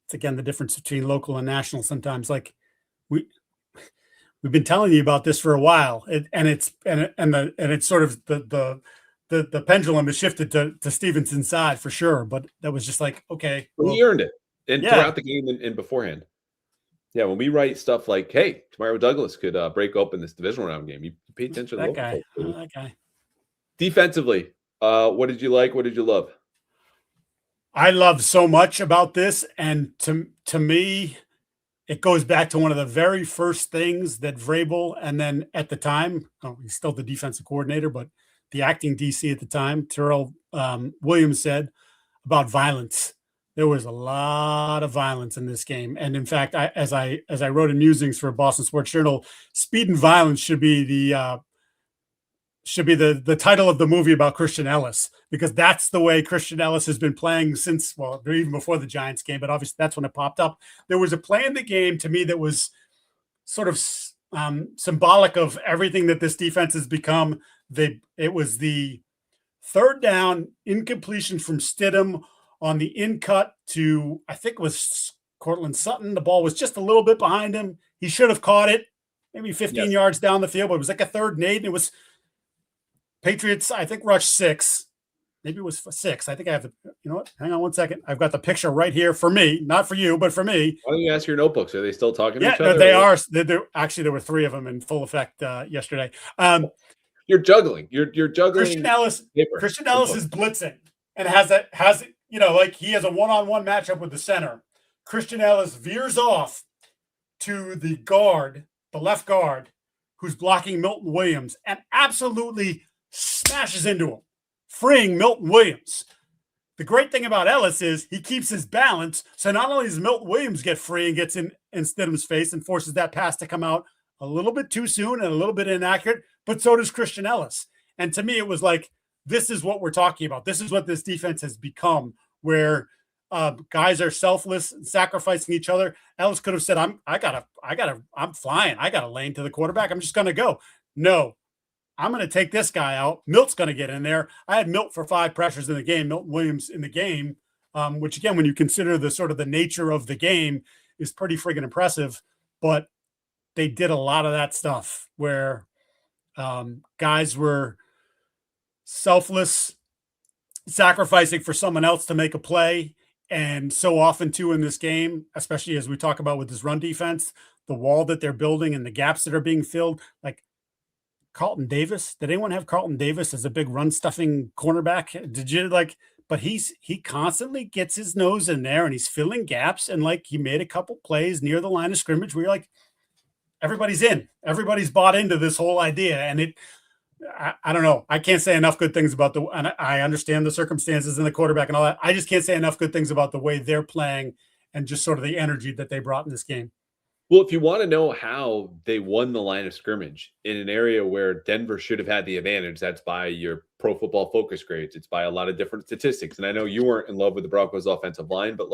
it's again the difference between local and national. Sometimes we've been telling you about this for a while, and it's sort of the pendulum has shifted to Stevenson's side for sure. But that was just okay, he earned it, and throughout the game and beforehand. Yeah, when we write stuff like, "Hey, Tamario Douglas could break open this divisional round game," you pay attention to that guy. Defensively, what did you like? What did you love? I love so much about this, and to me, it goes back to one of the very first things that Vrabel, and then at the time, he's still the defensive coordinator, but the acting DC at the time, Terrell Williams, said about violence. There was a lot of violence in this game, and in fact, as I wrote in musings for Boston Sports Journal, "Speed and Violence" should be the title of the movie about Christian Ellis, because that's the way Christian Ellis has been playing since, even before the Giants game, but obviously that's when it popped up. There was a play in the game to me that was sort of symbolic of everything that this defense has become. It was the third down incompletion from Stidham on the in cut to, I think it was Cortland Sutton. The ball was just a little bit behind him. He should have caught it, maybe 15 yards down the field, but it was like a 3rd and 8, and it was Patriots, I think, rushed 6. Maybe it was 6. I think I have you know what? Hang on one second. I've got the picture right here for me, not for you, but for me. Why don't you ask your notebooks? Are they still talking to each other? Yeah, they are. Actually, there were 3 of them in full effect yesterday. You're juggling. You're juggling. Christian Ellis is blitzing and has like he has a one-on-one matchup with the center. Christian Ellis veers off to the left guard, who's blocking Milton Williams, and absolutely smashes into him, freeing Milton Williams. The great thing about Ellis is he keeps his balance. So not only does Milton Williams get free and gets in Stidham's face and forces that pass to come out a little bit too soon and a little bit inaccurate, but so does Christian Ellis. And to me, it was like, this is what we're talking about. This is what this defense has become, where guys are selfless and sacrificing each other. Ellis could have said, I'm flying. I got a lane to the quarterback. I'm just going to go. No, I'm going to take this guy out. Milt's going to get in there. I had Milt for 5 pressures in the game, Milton Williams in the game, which again, when you consider the sort of the nature of the game, is pretty friggin' impressive. But they did a lot of that stuff where guys were selfless, sacrificing for someone else to make a play. And so often too in this game, especially as we talk about with this run defense, the wall that they're building and the gaps that are being filled, like Carlton Davis. Did anyone have Carlton Davis as a big run stuffing cornerback? Did you but he constantly gets his nose in there and he's filling gaps. And like, he made a couple plays near the line of scrimmage where you're like, everybody's in, everybody's bought into this whole idea. And I don't know. I can't say enough good things about and I understand the circumstances and the quarterback and all that. I just can't say enough good things about the way they're playing and just sort of the energy that they brought in this game. Well, if you want to know how they won the line of scrimmage in an area where Denver should have had the advantage, that's by your Pro Football Focus grades. It's by a lot of different statistics. And I know you weren't in love with the Broncos offensive line, but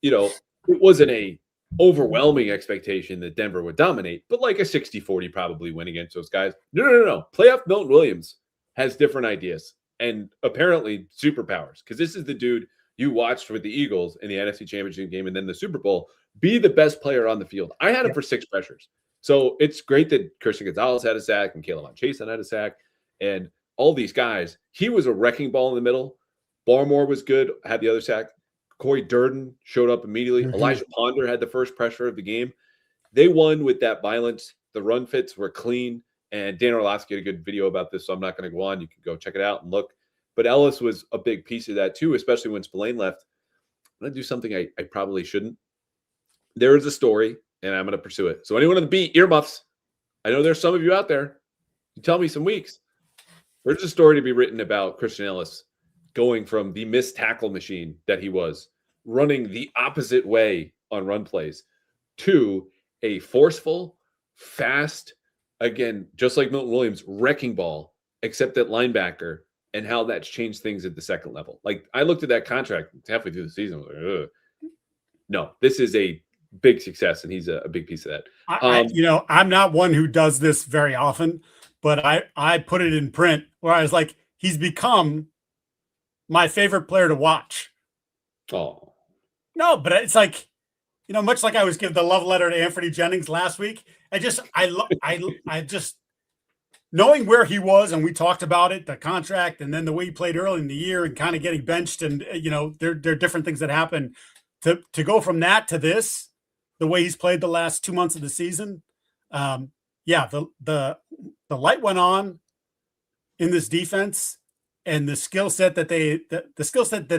it wasn't a overwhelming expectation that Denver would dominate, but like a 60-40 probably win against those guys. No. Playoff Milton Williams has different ideas and apparently superpowers, because this is the dude you watched with the Eagles in the NFC Championship game and then the Super Bowl be the best player on the field. I had him for 6 pressures. So it's great that Christian Gonzalez had a sack and Kayla Chase had a sack and all these guys. He was a wrecking ball in the middle. Barmore was good, had the other sack. Corey Durden showed up immediately. Mm-hmm. Elijah Ponder had the first pressure of the game. They won with that violence. The run fits were clean. And Dan Orlovsky had a good video about this, so I'm not going to go on. You can go check it out and look. But Ellis was a big piece of that too, especially when Spillane left. I'm going to do something I probably shouldn't. There is a story, and I'm going to pursue it. So anyone on the beat, earmuffs. I know there's some of you out there. You tell me some weeks. There's a story to be written about Christian Ellis going from the missed tackle machine that he was, running the opposite way on run plays, to a forceful, fast, again, just like Milton Williams, wrecking ball, except at linebacker, and how that's changed things at the second level. Like, I looked at that contract halfway through the season. I was like, ugh. No, this is a big success, and he's a big piece of that. I'm not one who does this very often, but I put it in print where I was like, he's become my favorite player to watch. Oh. No, but it's like, much like I was giving the love letter to Anthony Jennings last week, I just knowing where he was, and we talked about it, the contract, and then the way he played early in the year and kind of getting benched, and there are different things that happen. To go from that to this, the way he's played the last 2 months of the season, the light went on in this defense, and the skill set that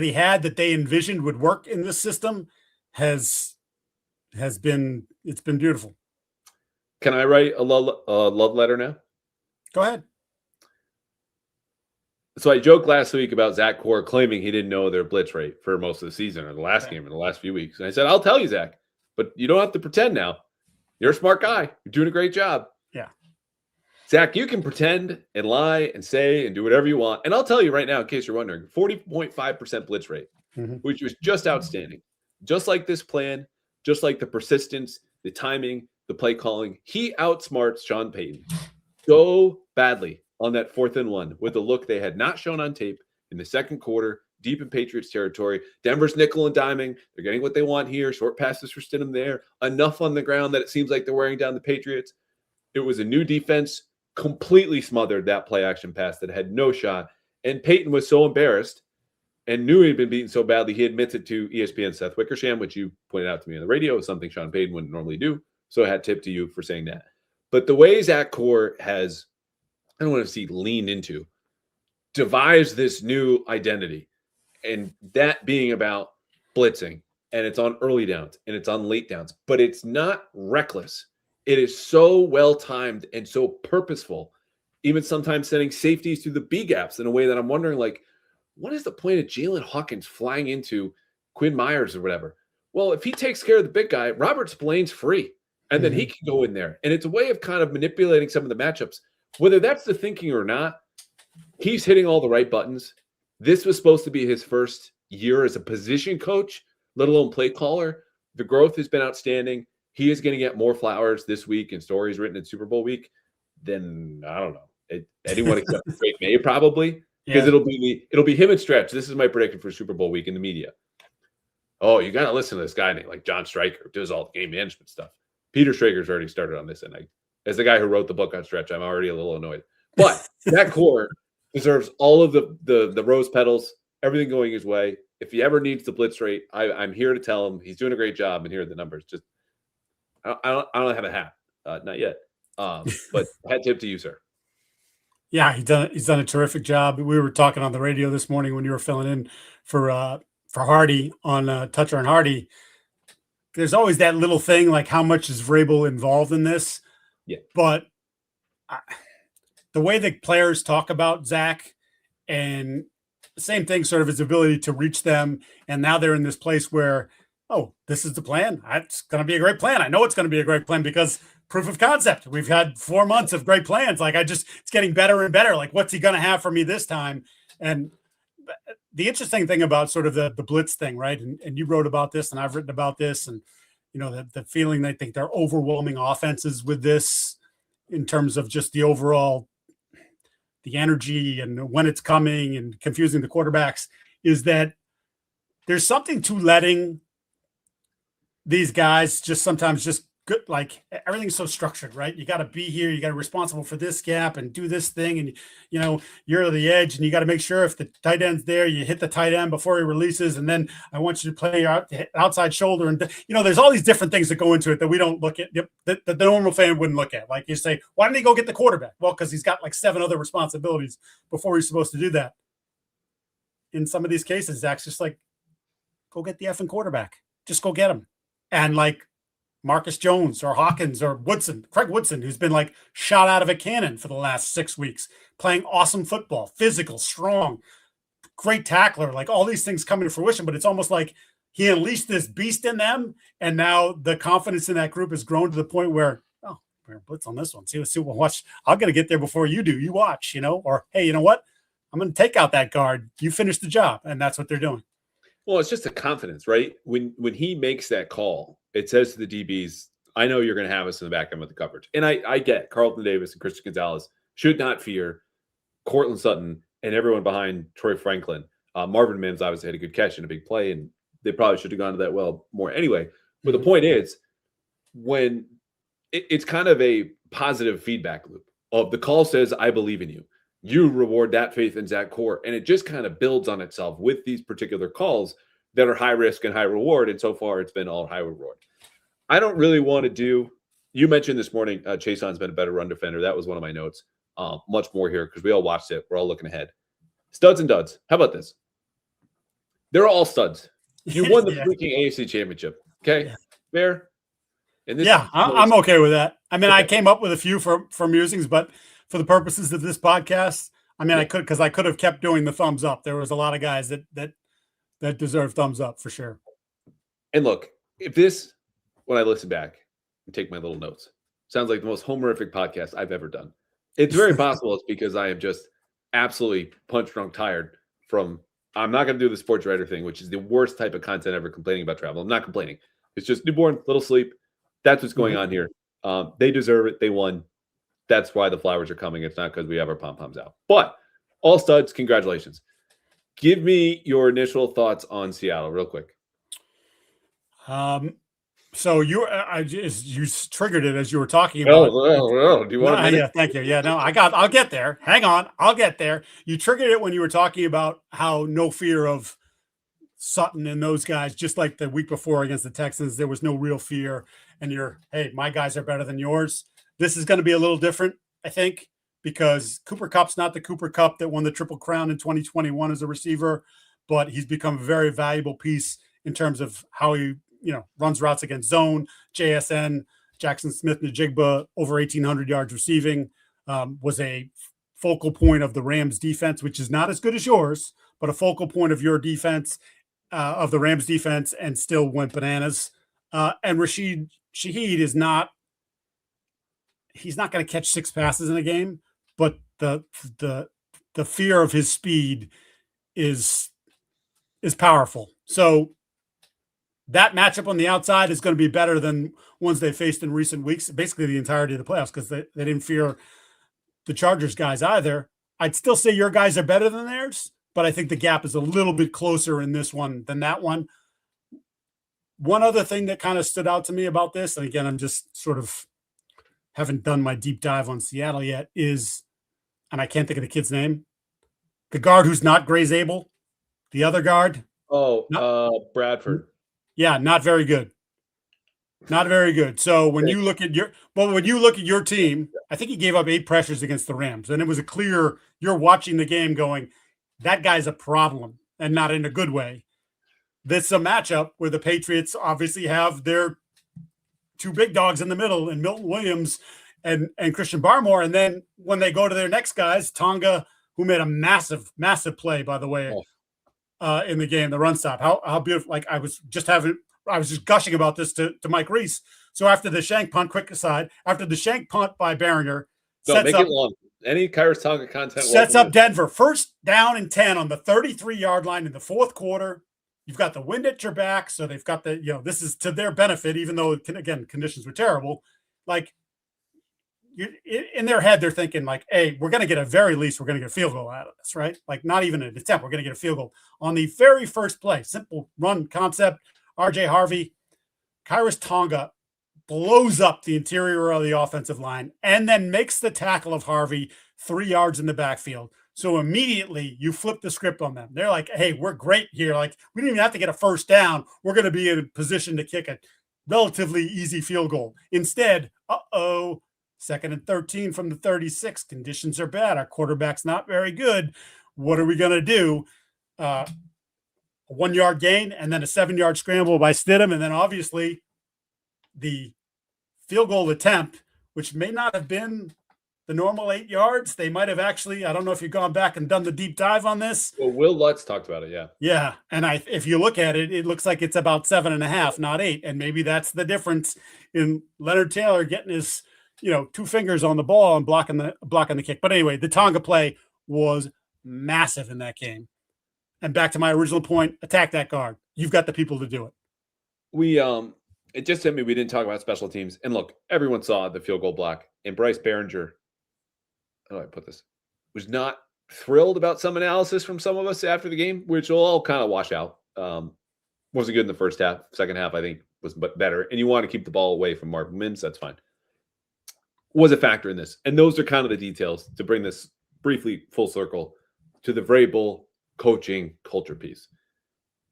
he had that they envisioned would work in this system has been beautiful. Can I write a love letter now? Go ahead. So I joked last week about Zach Core claiming he didn't know their blitz rate for most of the season or the last game in the last few weeks. And I said, I'll tell you, Zach, but you don't have to pretend now. You're a smart guy. You're doing a great job. Yeah. Zach, you can pretend and lie and say and do whatever you want. And I'll tell you right now, in case you're wondering, 40.5% blitz rate, which was just outstanding. Just like this plan, just like the persistence, the timing, the play calling, he outsmarts Sean Payton so badly on that 4th and 1 with a look they had not shown on tape in the second quarter, deep in Patriots territory. Denver's nickel and diming. They're getting what they want here. Short passes for Stidham there. Enough on the ground that it seems like they're wearing down the Patriots. It was a new defense, completely smothered that play action pass that had no shot. And Peyton was so embarrassed and knew he'd been beaten so badly, he admitted to ESPN Seth Wickersham, which you pointed out to me on the radio, is something Sean Payton wouldn't normally do. So I had tip to you for saying that. But the way Zach Core has, I don't want to see leaned into, devised this new identity, and that being about blitzing, and it's on early downs and it's on late downs, but it's not reckless. It is so well timed and so purposeful, even sometimes setting safeties through the B gaps in a way that I'm wondering, like, what is the point of Jalen Hawkins flying into Quinn Myers or whatever? Well, if he takes care of the big guy, Robert Spillane's free, and then he can go in there. And it's a way of kind of manipulating some of the matchups. Whether that's the thinking or not, he's hitting all the right buttons. This was supposed to be his first year as a position coach, let alone play caller. The growth has been outstanding. He is going to get more flowers this week and stories written in Super Bowl week than, I don't know, anyone except Drake Maye probably. Because it'll be him and Stretch. This is my prediction for Super Bowl week in the media. Oh, you got to listen to this guy named like John Stryker, who does all the game management stuff. Peter Schrager's already started on this, and as the guy who wrote the book on Stretch, I'm already a little annoyed. But that core deserves all of the rose petals, everything going his way. If he ever needs the blitz rate, I'm here to tell him he's doing a great job, and here are the numbers. Just I don't have a hat, not yet. But hat tip to you, sir. Yeah, he's done a terrific job. We were talking on the radio this morning when you were filling in for Hardy on Toucher and Hardy. There's always that little thing, like how much is Vrabel involved in this? Yeah. But the way the players talk about Zach, and the same thing, sort of his ability to reach them, and now they're in this place where, oh, this is the plan. It's going to be a great plan. I know it's going to be a great plan because proof of concept. We've had 4 months of great plans. Like it's getting better and better. Like, what's he going to have for me this time? And the interesting thing about sort of the blitz thing, right? And you wrote about this, and I've written about this, and the feeling they think they're overwhelming offenses with this in terms of just the overall, the energy and when it's coming and confusing the quarterbacks, is that there's something to letting these guys just sometimes just good, like everything's so structured, right? You got to be here, you got to be responsible for this gap and do this thing, and you're the edge, and you got to make sure if the tight end's there, you hit the tight end before he releases, and then I want you to play your outside shoulder, and there's all these different things that go into it that we don't look at, that the normal fan wouldn't look at. Like you say, why didn't he go get the quarterback? Well, because he's got like 7 other responsibilities before he's supposed to do that. In some of these cases, Zach's just like, go get the effing quarterback, just go get him. And like Marcus Jones or Hawkins or Craig Woodson, who's been like shot out of a cannon for the last 6 weeks, playing awesome football, physical, strong, great tackler, like all these things coming to fruition. But it's almost like he unleashed this beast in them. And now the confidence in that group has grown to the point where, oh, we're going to blitz on this one. See what watch. I'm going to get there before you do. You watch, or, hey, you know what? I'm going to take out that guard. You finish the job. And that's what they're doing. Well, it's just a confidence, right? When he makes that call, it says to the DBs, I know you're going to have us in the back end with the coverage. And I get Carlton Davis and Christian Gonzalez should not fear Cortland Sutton and everyone behind Troy Franklin. Marvin Mims obviously had a good catch and a big play, and they probably should have gone to that well more anyway. But the point is, when it's kind of a positive feedback loop of the call says, I believe in you. You reward that faith in Zach Core, and it just kind of builds on itself with these particular calls that are high risk and high reward. And so far, it's been all high reward. I don't really want to do. You mentioned this morning, Chaseon's been a better run defender. That was one of my notes. Much more here because we all watched it. We're all looking ahead. Studs and duds. How about this? They're all studs. You won the freaking AFC Championship. Okay, yeah. Fair. And this I'm okay with that. I mean, okay. I came up with a few for musings, but for the purposes of this podcast, I mean, I could have kept doing the thumbs up. There was a lot of guys that deserve thumbs up for sure. And look, if this, when I listen back and take my little notes, sounds like the most homerific podcast I've ever done. It's very possible it's because I am just absolutely punch drunk tired from, I'm not going to do the sports writer thing, which is the worst type of content ever, complaining about travel. I'm not complaining. It's just newborn, little sleep. That's what's going on here. They deserve it. They won. That's why the flowers are coming. It's not because we have our pom-poms out. But all studs, congratulations. Give me your initial thoughts on Seattle real quick. So you triggered it as you were talking about. Do you want a minute? Yeah, thank you. Yeah, no, I'll get there. Hang on, I'll get there. You triggered it when you were talking about how no fear of Sutton and those guys, just like the week before against the Texans, there was no real fear. And hey, my guys are better than yours. This is going to be a little different, I think, because Cooper Kupp's not the Cooper Kupp that won the Triple Crown in 2021 as a receiver, but he's become a very valuable piece in terms of how he, runs routes against zone, JSN, Jackson Smith-Njigba, over 1,800 yards receiving, was a focal point of the Rams defense, which is not as good as yours, but a focal point of your defense, of the Rams defense, and still went bananas. And Rashid Shaheed he's not going to catch 6 passes in a game, but the fear of his speed is powerful. So that matchup on the outside is going to be better than ones they faced in recent weeks, basically the entirety of the playoffs, because they didn't fear the Chargers guys either. I'd still say your guys are better than theirs, but I think the gap is a little bit closer in this one than that one. One other thing that kind of stood out to me about this, and again, I'm just sort of haven't done my deep dive on Seattle yet, is, and I can't think of the kid's name, the guard who's not Gray Zabel, the other guard. Bradford. Yeah, not very good. Not very good. So when you look at your team, I think he gave up 8 pressures against the Rams, and it was a clear, you're watching the game going, that guy's a problem, and not in a good way. This is a matchup where the Patriots obviously have their 2 big dogs in the middle, and Milton Williams and Christian Barmore. And then when they go to their next guys, Tonga, who made a massive, massive play, by the way, in the game, the run stop. How beautiful! Like I was just gushing about this to Mike Reese. So after the shank punt, quick aside, after the shank punt by Behringer, don't make it long. Any Kairos Tonga content sets up Denver 1st down and 10 on the 33-yard line in the 4th quarter. You've got the wind at your back, so they've got this is to their benefit, even though again conditions were terrible. Like in their head, they're thinking like, "Hey, we're going to get a field goal out of this, right? Like not even an attempt. We're going to get a field goal on the very first play. Simple run concept. RJ Harvey, Kairos Tonga blows up the interior of the offensive line and then makes the tackle of Harvey 3 yards in the backfield. So immediately you flip the script on them. They're like, hey, we're great here. Like we didn't even have to get a first down. We're going to be in a position to kick a relatively easy field goal. Instead, 2nd and 13 from the 36. Conditions are bad. Our quarterback's not very good. What are we going to do? A 1-yard gain and then a 7-yard scramble by Stidham. And then obviously the field goal attempt, which may not have been the normal 8 yards. They might have actually, I don't know if you've gone back and done the deep dive on this. Well, Will Lutz talked about it. Yeah. Yeah. And if you look at it, it looks like it's about 7.5, not 8. And maybe that's the difference in Leonard Taylor getting his, 2 fingers on the ball and blocking the kick. But anyway, the Tonga play was massive in that game. And back to my original point, attack that guard. You've got the people to do it. It just hit me. We didn't talk about special teams. And look, everyone saw the field goal block. And Bryce Behringer, how do I put this? Was not thrilled about some analysis from some of us after the game, which will all kind of wash out. Wasn't good in the first half. Second half, I think, was better. And you want to keep the ball away from Mark Mims. That's fine. Was a factor in this. And those are kind of the details to bring this briefly full circle to the Vrabel coaching culture piece.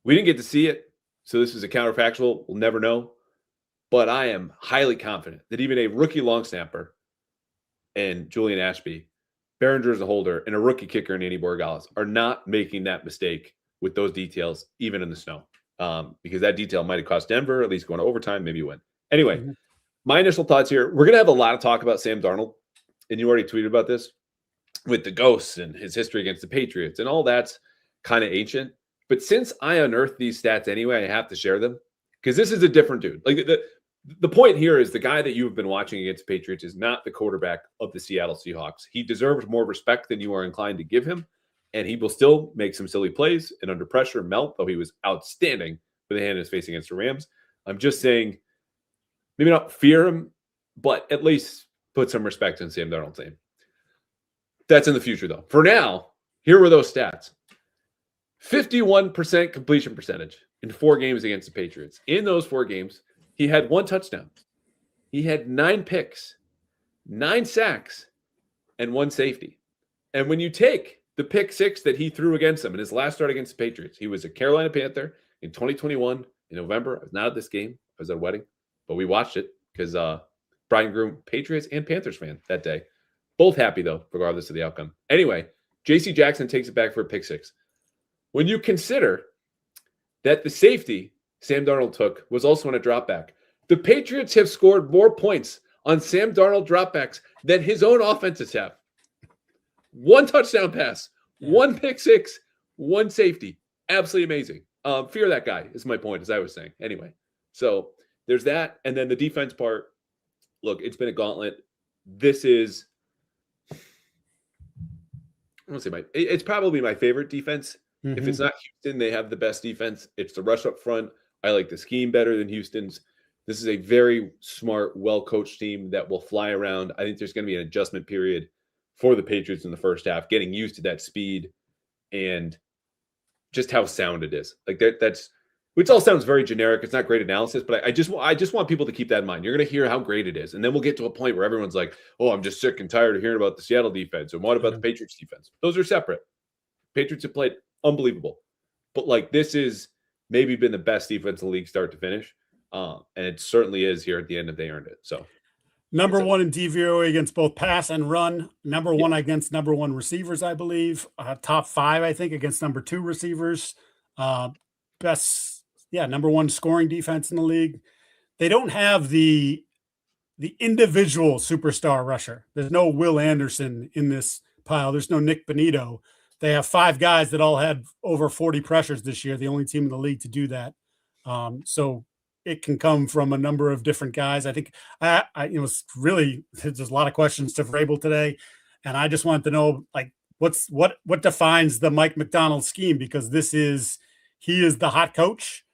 We didn't get to see it, so this is a counterfactual. We'll never know. But I am highly confident that even a rookie long snapper and Julian Ashby, Behringer as a holder, and a rookie kicker in Andy Borregales are not making that mistake with those details, even in the snow. Because that detail might have cost Denver, at least going to overtime, maybe win. Anyway, my initial thoughts here, we're going to have a lot of talk about Sam Darnold. And you already tweeted about this with the ghosts and his history against the Patriots. And all that's kind of ancient. But since I unearthed these stats anyway, I have to share them. Because this is a different dude. Like the point here is the guy that you've been watching against the Patriots is not the quarterback of the Seattle Seahawks. He deserves more respect than you are inclined to give him. And he will still make some silly plays and under pressure melt, though he was outstanding with the hand in his face against the Rams. I'm just saying, maybe not fear him, but at least put some respect in Sam Darnold's name. That's in the future, though. For now, here were those stats. 51% completion percentage in 4 games against the Patriots. In those 4 games, he had 1 touchdown. He had 9 picks, 9 sacks, and 1 safety. And when you take the pick 6 that he threw against them in his last start against the Patriots, he was a Carolina Panther in 2021 in November. I was not at this game. I was at a wedding, but we watched it because Brian Groom, Patriots and Panthers fan that day. Both happy, though, regardless of the outcome. Anyway, J.C. Jackson takes it back for a pick 6. When you consider that the safety Sam Darnold took was also on a dropback, the Patriots have scored more points on Sam Darnold dropbacks than his own offenses have. 1 touchdown pass, 1 pick 6, 1 safety. Absolutely amazing. Fear that guy is my point, as I was saying. Anyway, so there's that. And then the defense part, look, it's been a gauntlet. This is, I don't say it's probably my favorite defense. Mm-hmm. If it's not Houston, they have the best defense. It's the rush up front. I like the scheme better than Houston's. This is a very smart, well-coached team that will fly around. I think there's going to be an adjustment period for the Patriots in the first half, getting used to that speed and just how sound it is. Like that's, which all sounds very generic. It's not great analysis, but I just want people to keep that in mind. You're going to hear how great it is. And then we'll get to a point where everyone's like, oh, I'm just sick and tired of hearing about the Seattle defense. And what about the Patriots defense? Those are separate. Patriots have played unbelievable. But like, this is maybe been the best defense in the league start to finish. And it certainly is here at the end if they earned it. So number 1 in DVOA against both pass and run. Number 1 against number 1 receivers, I believe. Top 5, I think, against number 2 receivers. Number 1 scoring defense in the league. They don't have the individual superstar rusher. There's no Will Anderson in this pile. There's no Nick Bonito. They have 5 guys that all had over 40 pressures this year, the only team in the league to do that. So it can come from a number of different guys. I think it's really, there's a lot of questions to Vrabel today. And I just wanted to know, like, what defines the Mike Macdonald scheme? Because he is the hot coach.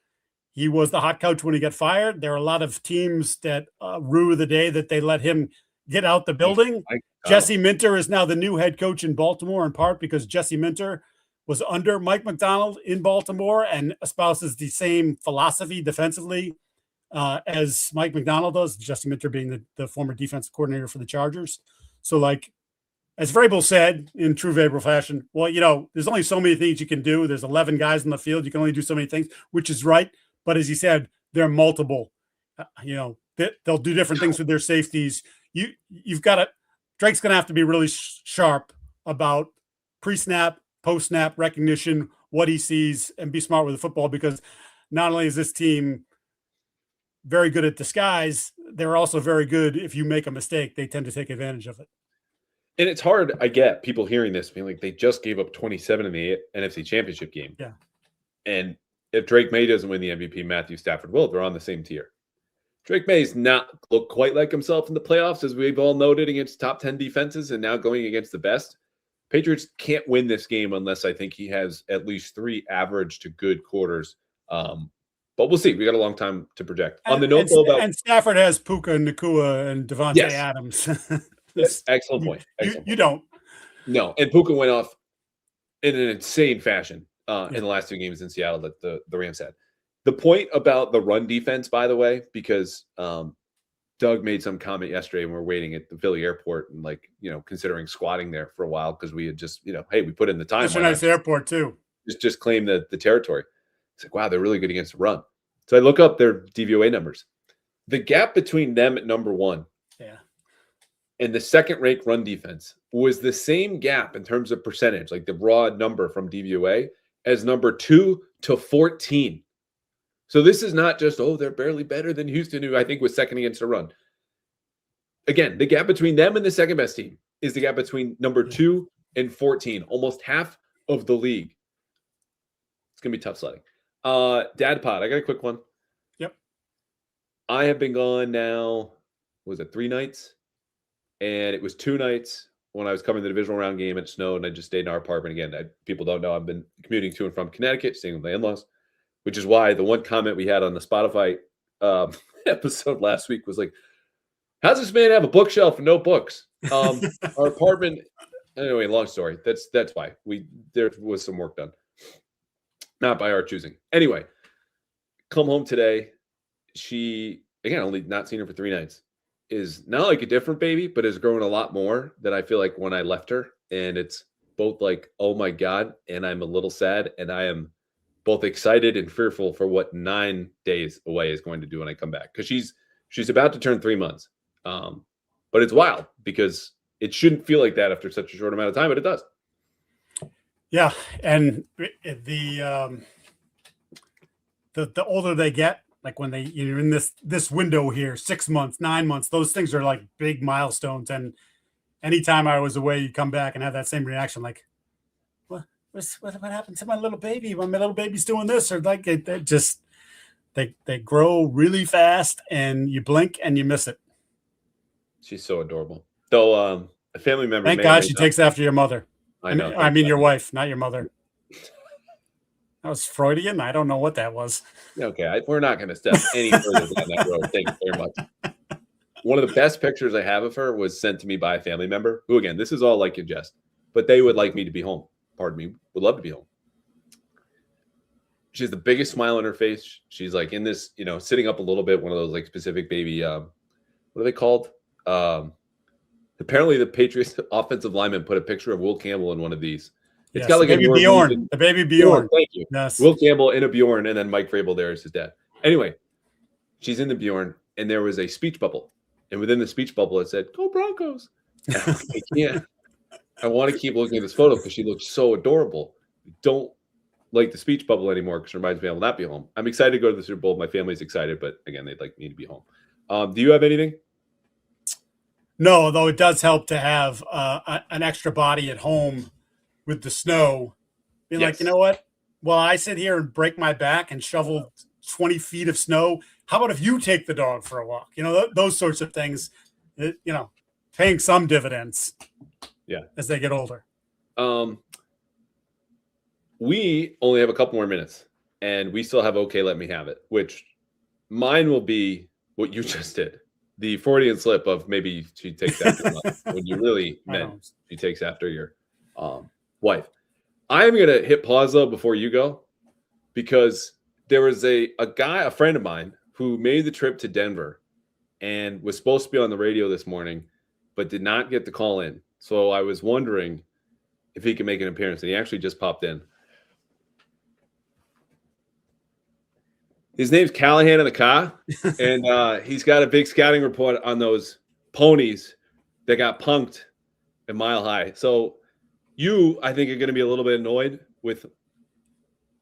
He was the hot coach when he got fired. There are a lot of teams that rue the day that they let him get out the building. Jesse Minter is now the new head coach in Baltimore, in part because Jesse Minter was under Mike Macdonald in Baltimore and espouses the same philosophy defensively as Mike Macdonald does, Jesse Minter being the former defensive coordinator for the Chargers. So, like, as Vrabel said in true Vrabel fashion, well, there's only so many things you can do. There's 11 guys in the field. You can only do so many things, which is right. But as he said, they're multiple. They'll do different things with their safeties. You've got to – Drake's going to have to be really sharp about pre-snap, post-snap recognition, what he sees, and be smart with the football, because not only is this team very good at disguise, they're also very good if you make a mistake. They tend to take advantage of it. And it's hard, I get people hearing this being like, they just gave up 27 in the NFC Championship game. Yeah. And if Drake Maye doesn't win the MVP, Matthew Stafford will. They're on the same tier. Drake Maye's not looked quite like himself in the playoffs, as we've all noted, against top 10 defenses and now going against the best. Patriots can't win this game unless I think he has at least 3 average to good quarters. But we'll see. We got a long time to project. On the note, and Stafford has Puka, Nakua, and Devontae Adams. Excellent point. You don't. No, and Puka went off in an insane fashion in the last 2 games in Seattle that the Rams had. The point about the run defense, by the way, because Doug made some comment yesterday when we were waiting at the Philly airport and, considering squatting there for a while because we had just, hey, we put in the time. It's a nice airport too. Just claim the territory. It's like, wow, they're really good against the run. So I look up their DVOA numbers. The gap between them at number 1 and the second-ranked run defense was the same gap in terms of percentage, like the raw number from DVOA, as number 2 to 14. So this is not just, they're barely better than Houston, who I think was second against the run. Again, the gap between them and the second-best team is the gap between number 2 and 14, almost half of the league. It's going to be tough sledding. Dad Pod, I got a quick one. Yep. I have been gone now, was it 3 nights? And it was 2 nights when I was covering the divisional round game. It snowed, and I just stayed in our apartment again. People don't know I've been commuting to and from Connecticut, staying with my in-laws, which is why the one comment we had on the Spotify episode last week was like, How's this man have a bookshelf and no books? Our apartment. Anyway, long story. That's why there was some work done, not by our choosing. Anyway, come home today. She again only not seen her for 3 nights. Is not like a different baby, but has grown a lot more than I feel like when I left her. And it's both like, oh my God, and I'm a little sad, and I am both excited and fearful for what 9 days away is going to do when I come back. Because she's about to turn 3 months. But it's wild because it shouldn't feel like that after such a short amount of time, but it does. Yeah, and the older they get, like when you're in this window here, 6 months, 9 months, those things are like big milestones. And anytime I was away, you come back and have that same reaction, like, what happened to my little baby? When my little baby's doing this, or like they grow really fast, and you blink and you miss it. She's so adorable. Though a family member. Thank God she takes after your mother. I know. I mean your wife, not your mother. That was Freudian. I don't know what that was. Okay, we're not going to step any further down that road. Thank you very much. One of the best pictures I have of her was sent to me by a family member who, again, this is all like in jest, but they would like me to be home. Pardon me, would love to be home. She has the biggest smile on her face. She's like in this, sitting up a little bit, one of those like specific baby, what are they called? Apparently the Patriots offensive lineman put a picture of Will Campbell in one of these. It's got like a Bjorn. The baby Bjorn. Thank you. Yes. Will Campbell in a Bjorn, and then Mike Vrabel there is his dad. Anyway, she's in the Bjorn, and there was a speech bubble. And within the speech bubble, it said, "Go Broncos." I can't. I want to keep looking at this photo because she looks so adorable. Don't like the speech bubble anymore because it reminds me I will not be home. I'm excited to go to the Super Bowl. My family's excited, but again, they'd like me to be home. Do you have anything? No, though it does help to have an extra body at home with the snow. Be like, you know what? Well, I sit here and break my back and shovel 20 feet of snow. How about if you take the dog for a walk? Those sorts of things, paying some dividends. Yeah. As they get older. We only have a couple more minutes, and we still have okay, let me have it, which mine will be what you just did. The Freudian slip of maybe she takes after you when you really meant she takes after your wife. I'm going to hit pause, though, before you go, because there was a friend of mine, who made the trip to Denver and was supposed to be on the radio this morning, but did not get the call in. So I was wondering if he could make an appearance, and he actually just popped in. His name's Callahan in the car, and he's got a big scouting report on those ponies that got punked at Mile High. So you, I think, are going to be a little bit annoyed with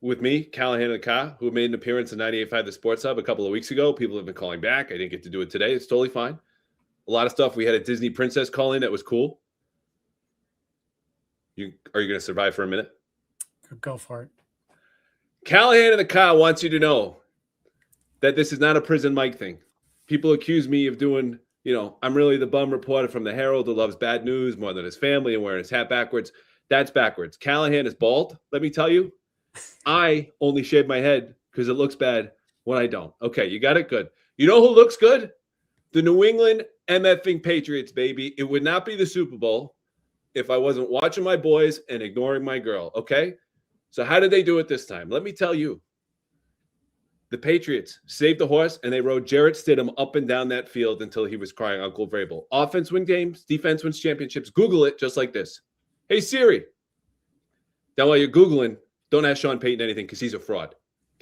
me, Callahan in the car, who made an appearance in 98.5 The Sports Hub a couple of weeks ago. People have been calling back. I didn't get to do it today. It's totally fine. A lot of stuff. We had a Disney princess call in that was cool. Are you going to survive for a minute? Go for it. Callahan in the car wants you to know that this is not a prison mic thing. People accuse me of doing, I'm really the bum reporter from the Herald who loves bad news more than his family and wearing his hat backwards. That's backwards. Callahan is bald, let me tell you. I only shave my head because it looks bad when I don't. Okay, you got it? Good. You know who looks good? The New England MFing Patriots, baby. It would not be the Super Bowl if I wasn't watching my boys and ignoring my girl, okay? So how did they do it this time? Let me tell you. The Patriots saved the horse, and they rode Jarrett Stidham up and down that field until he was crying Uncle Vrabel. Offense wins games, defense wins championships. Google it just like this. Hey, Siri. Now, while you're Googling, don't ask Sean Payton anything because he's a fraud,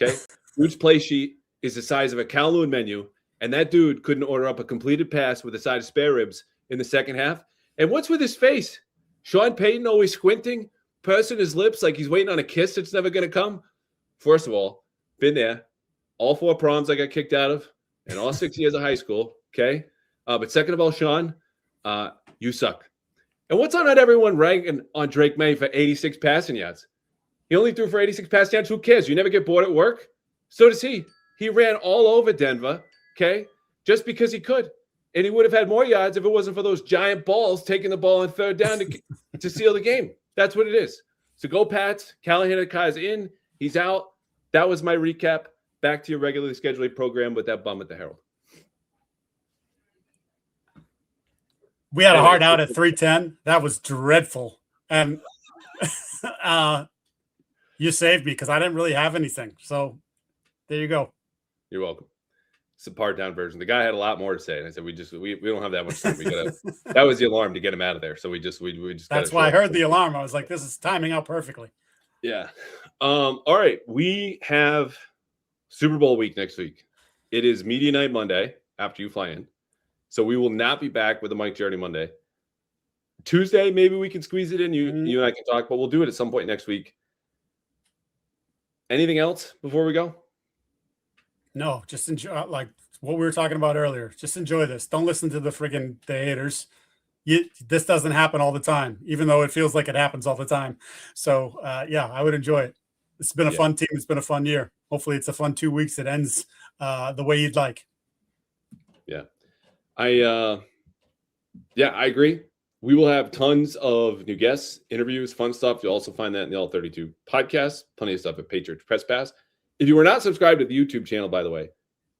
okay? Dude's play sheet is the size of a Kowloon menu, and that dude couldn't order up a completed pass with a side of spare ribs in the second half. And what's with his face? Sean Payton always squinting, pursing his lips like he's waiting on a kiss that's never going to come. First of all, been there. All 4 proms I got kicked out of, and all 6 years of high school, okay? But second of all, Sean, you suck. And what's on that everyone ranking on Drake Maye for 86 passing yards? He only threw for 86 passing yards. Who cares? You never get bored at work? So does he. He ran all over Denver, okay, just because he could. And he would have had more yards if it wasn't for those giant balls taking the ball on third down to seal the game. That's what it is. So go Pats. Callahan is in. He's out. That was my recap. Back to your regularly scheduled program with that bum at the Herald. We had a hard out at 310. That was dreadful. And you saved me because I didn't really have anything. So there you go. You're welcome. It's a part down version. The guy had a lot more to say. And I said, we don't have that much time. That was the alarm to get him out of there. So we just that's why I heard the alarm. I was like, this is timing out perfectly. Yeah. All right. We have Super Bowl week next week. It is media night Monday after you fly in. So we will not be back with the Mike Giardi Monday. Tuesday, maybe we can squeeze it in. You and I can talk, but we'll do it at some point next week. Anything else before we go? No, just enjoy, like what we were talking about earlier. Just enjoy this. Don't listen to the haters. This doesn't happen all the time, even though it feels like it happens all the time. So, I would enjoy it. It's been a fun team. It's been a fun year. Hopefully it's a fun 2 weeks that ends the way you'd like. Yeah. I agree. We will have tons of new guests, interviews, fun stuff. You'll also find that in the All32 podcast. Plenty of stuff at Patriots Press Pass. If you are not subscribed to the YouTube channel, by the way,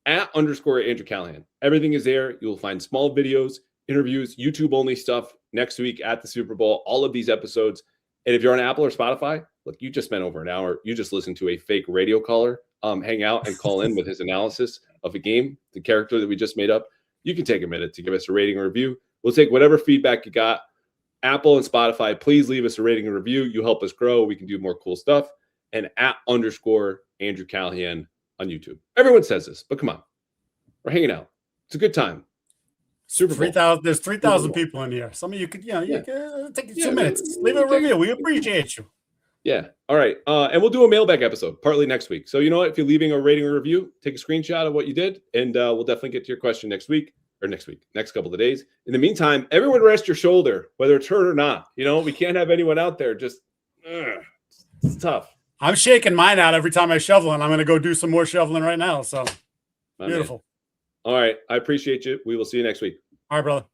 @_Andrew Callahan. Everything is there. You'll find small videos, interviews, YouTube-only stuff next week at the Super Bowl, all of these episodes. And if you're on Apple or Spotify, look, you just spent over an hour. You just listened to a fake radio caller hang out and call in with his analysis of a game, the character that we just made up. You can take a minute to give us a rating or review. We'll take whatever feedback you got. Apple and Spotify, please leave us a rating and review. You help us grow. We can do more cool stuff. And @_Andrew Callahan on YouTube. Everyone says this, but come on. We're hanging out. It's a good time. Super Bowl. 3,000. There's 3,000 people in here. Some of you could, take 2 minutes. Leave a review. We appreciate you. Yeah. All right. And we'll do a mailbag episode partly next week. So you know what? If you're leaving a rating or review, take a screenshot of what you did, and we'll definitely get to your question next couple of days. In the meantime, everyone rest your shoulder, whether it's hurt or not. We can't have anyone out there just it's tough. I'm shaking mine out every time I shovel, and I'm going to go do some more shoveling right now. So beautiful. All right. I appreciate you. We will see you next week. All right, brother.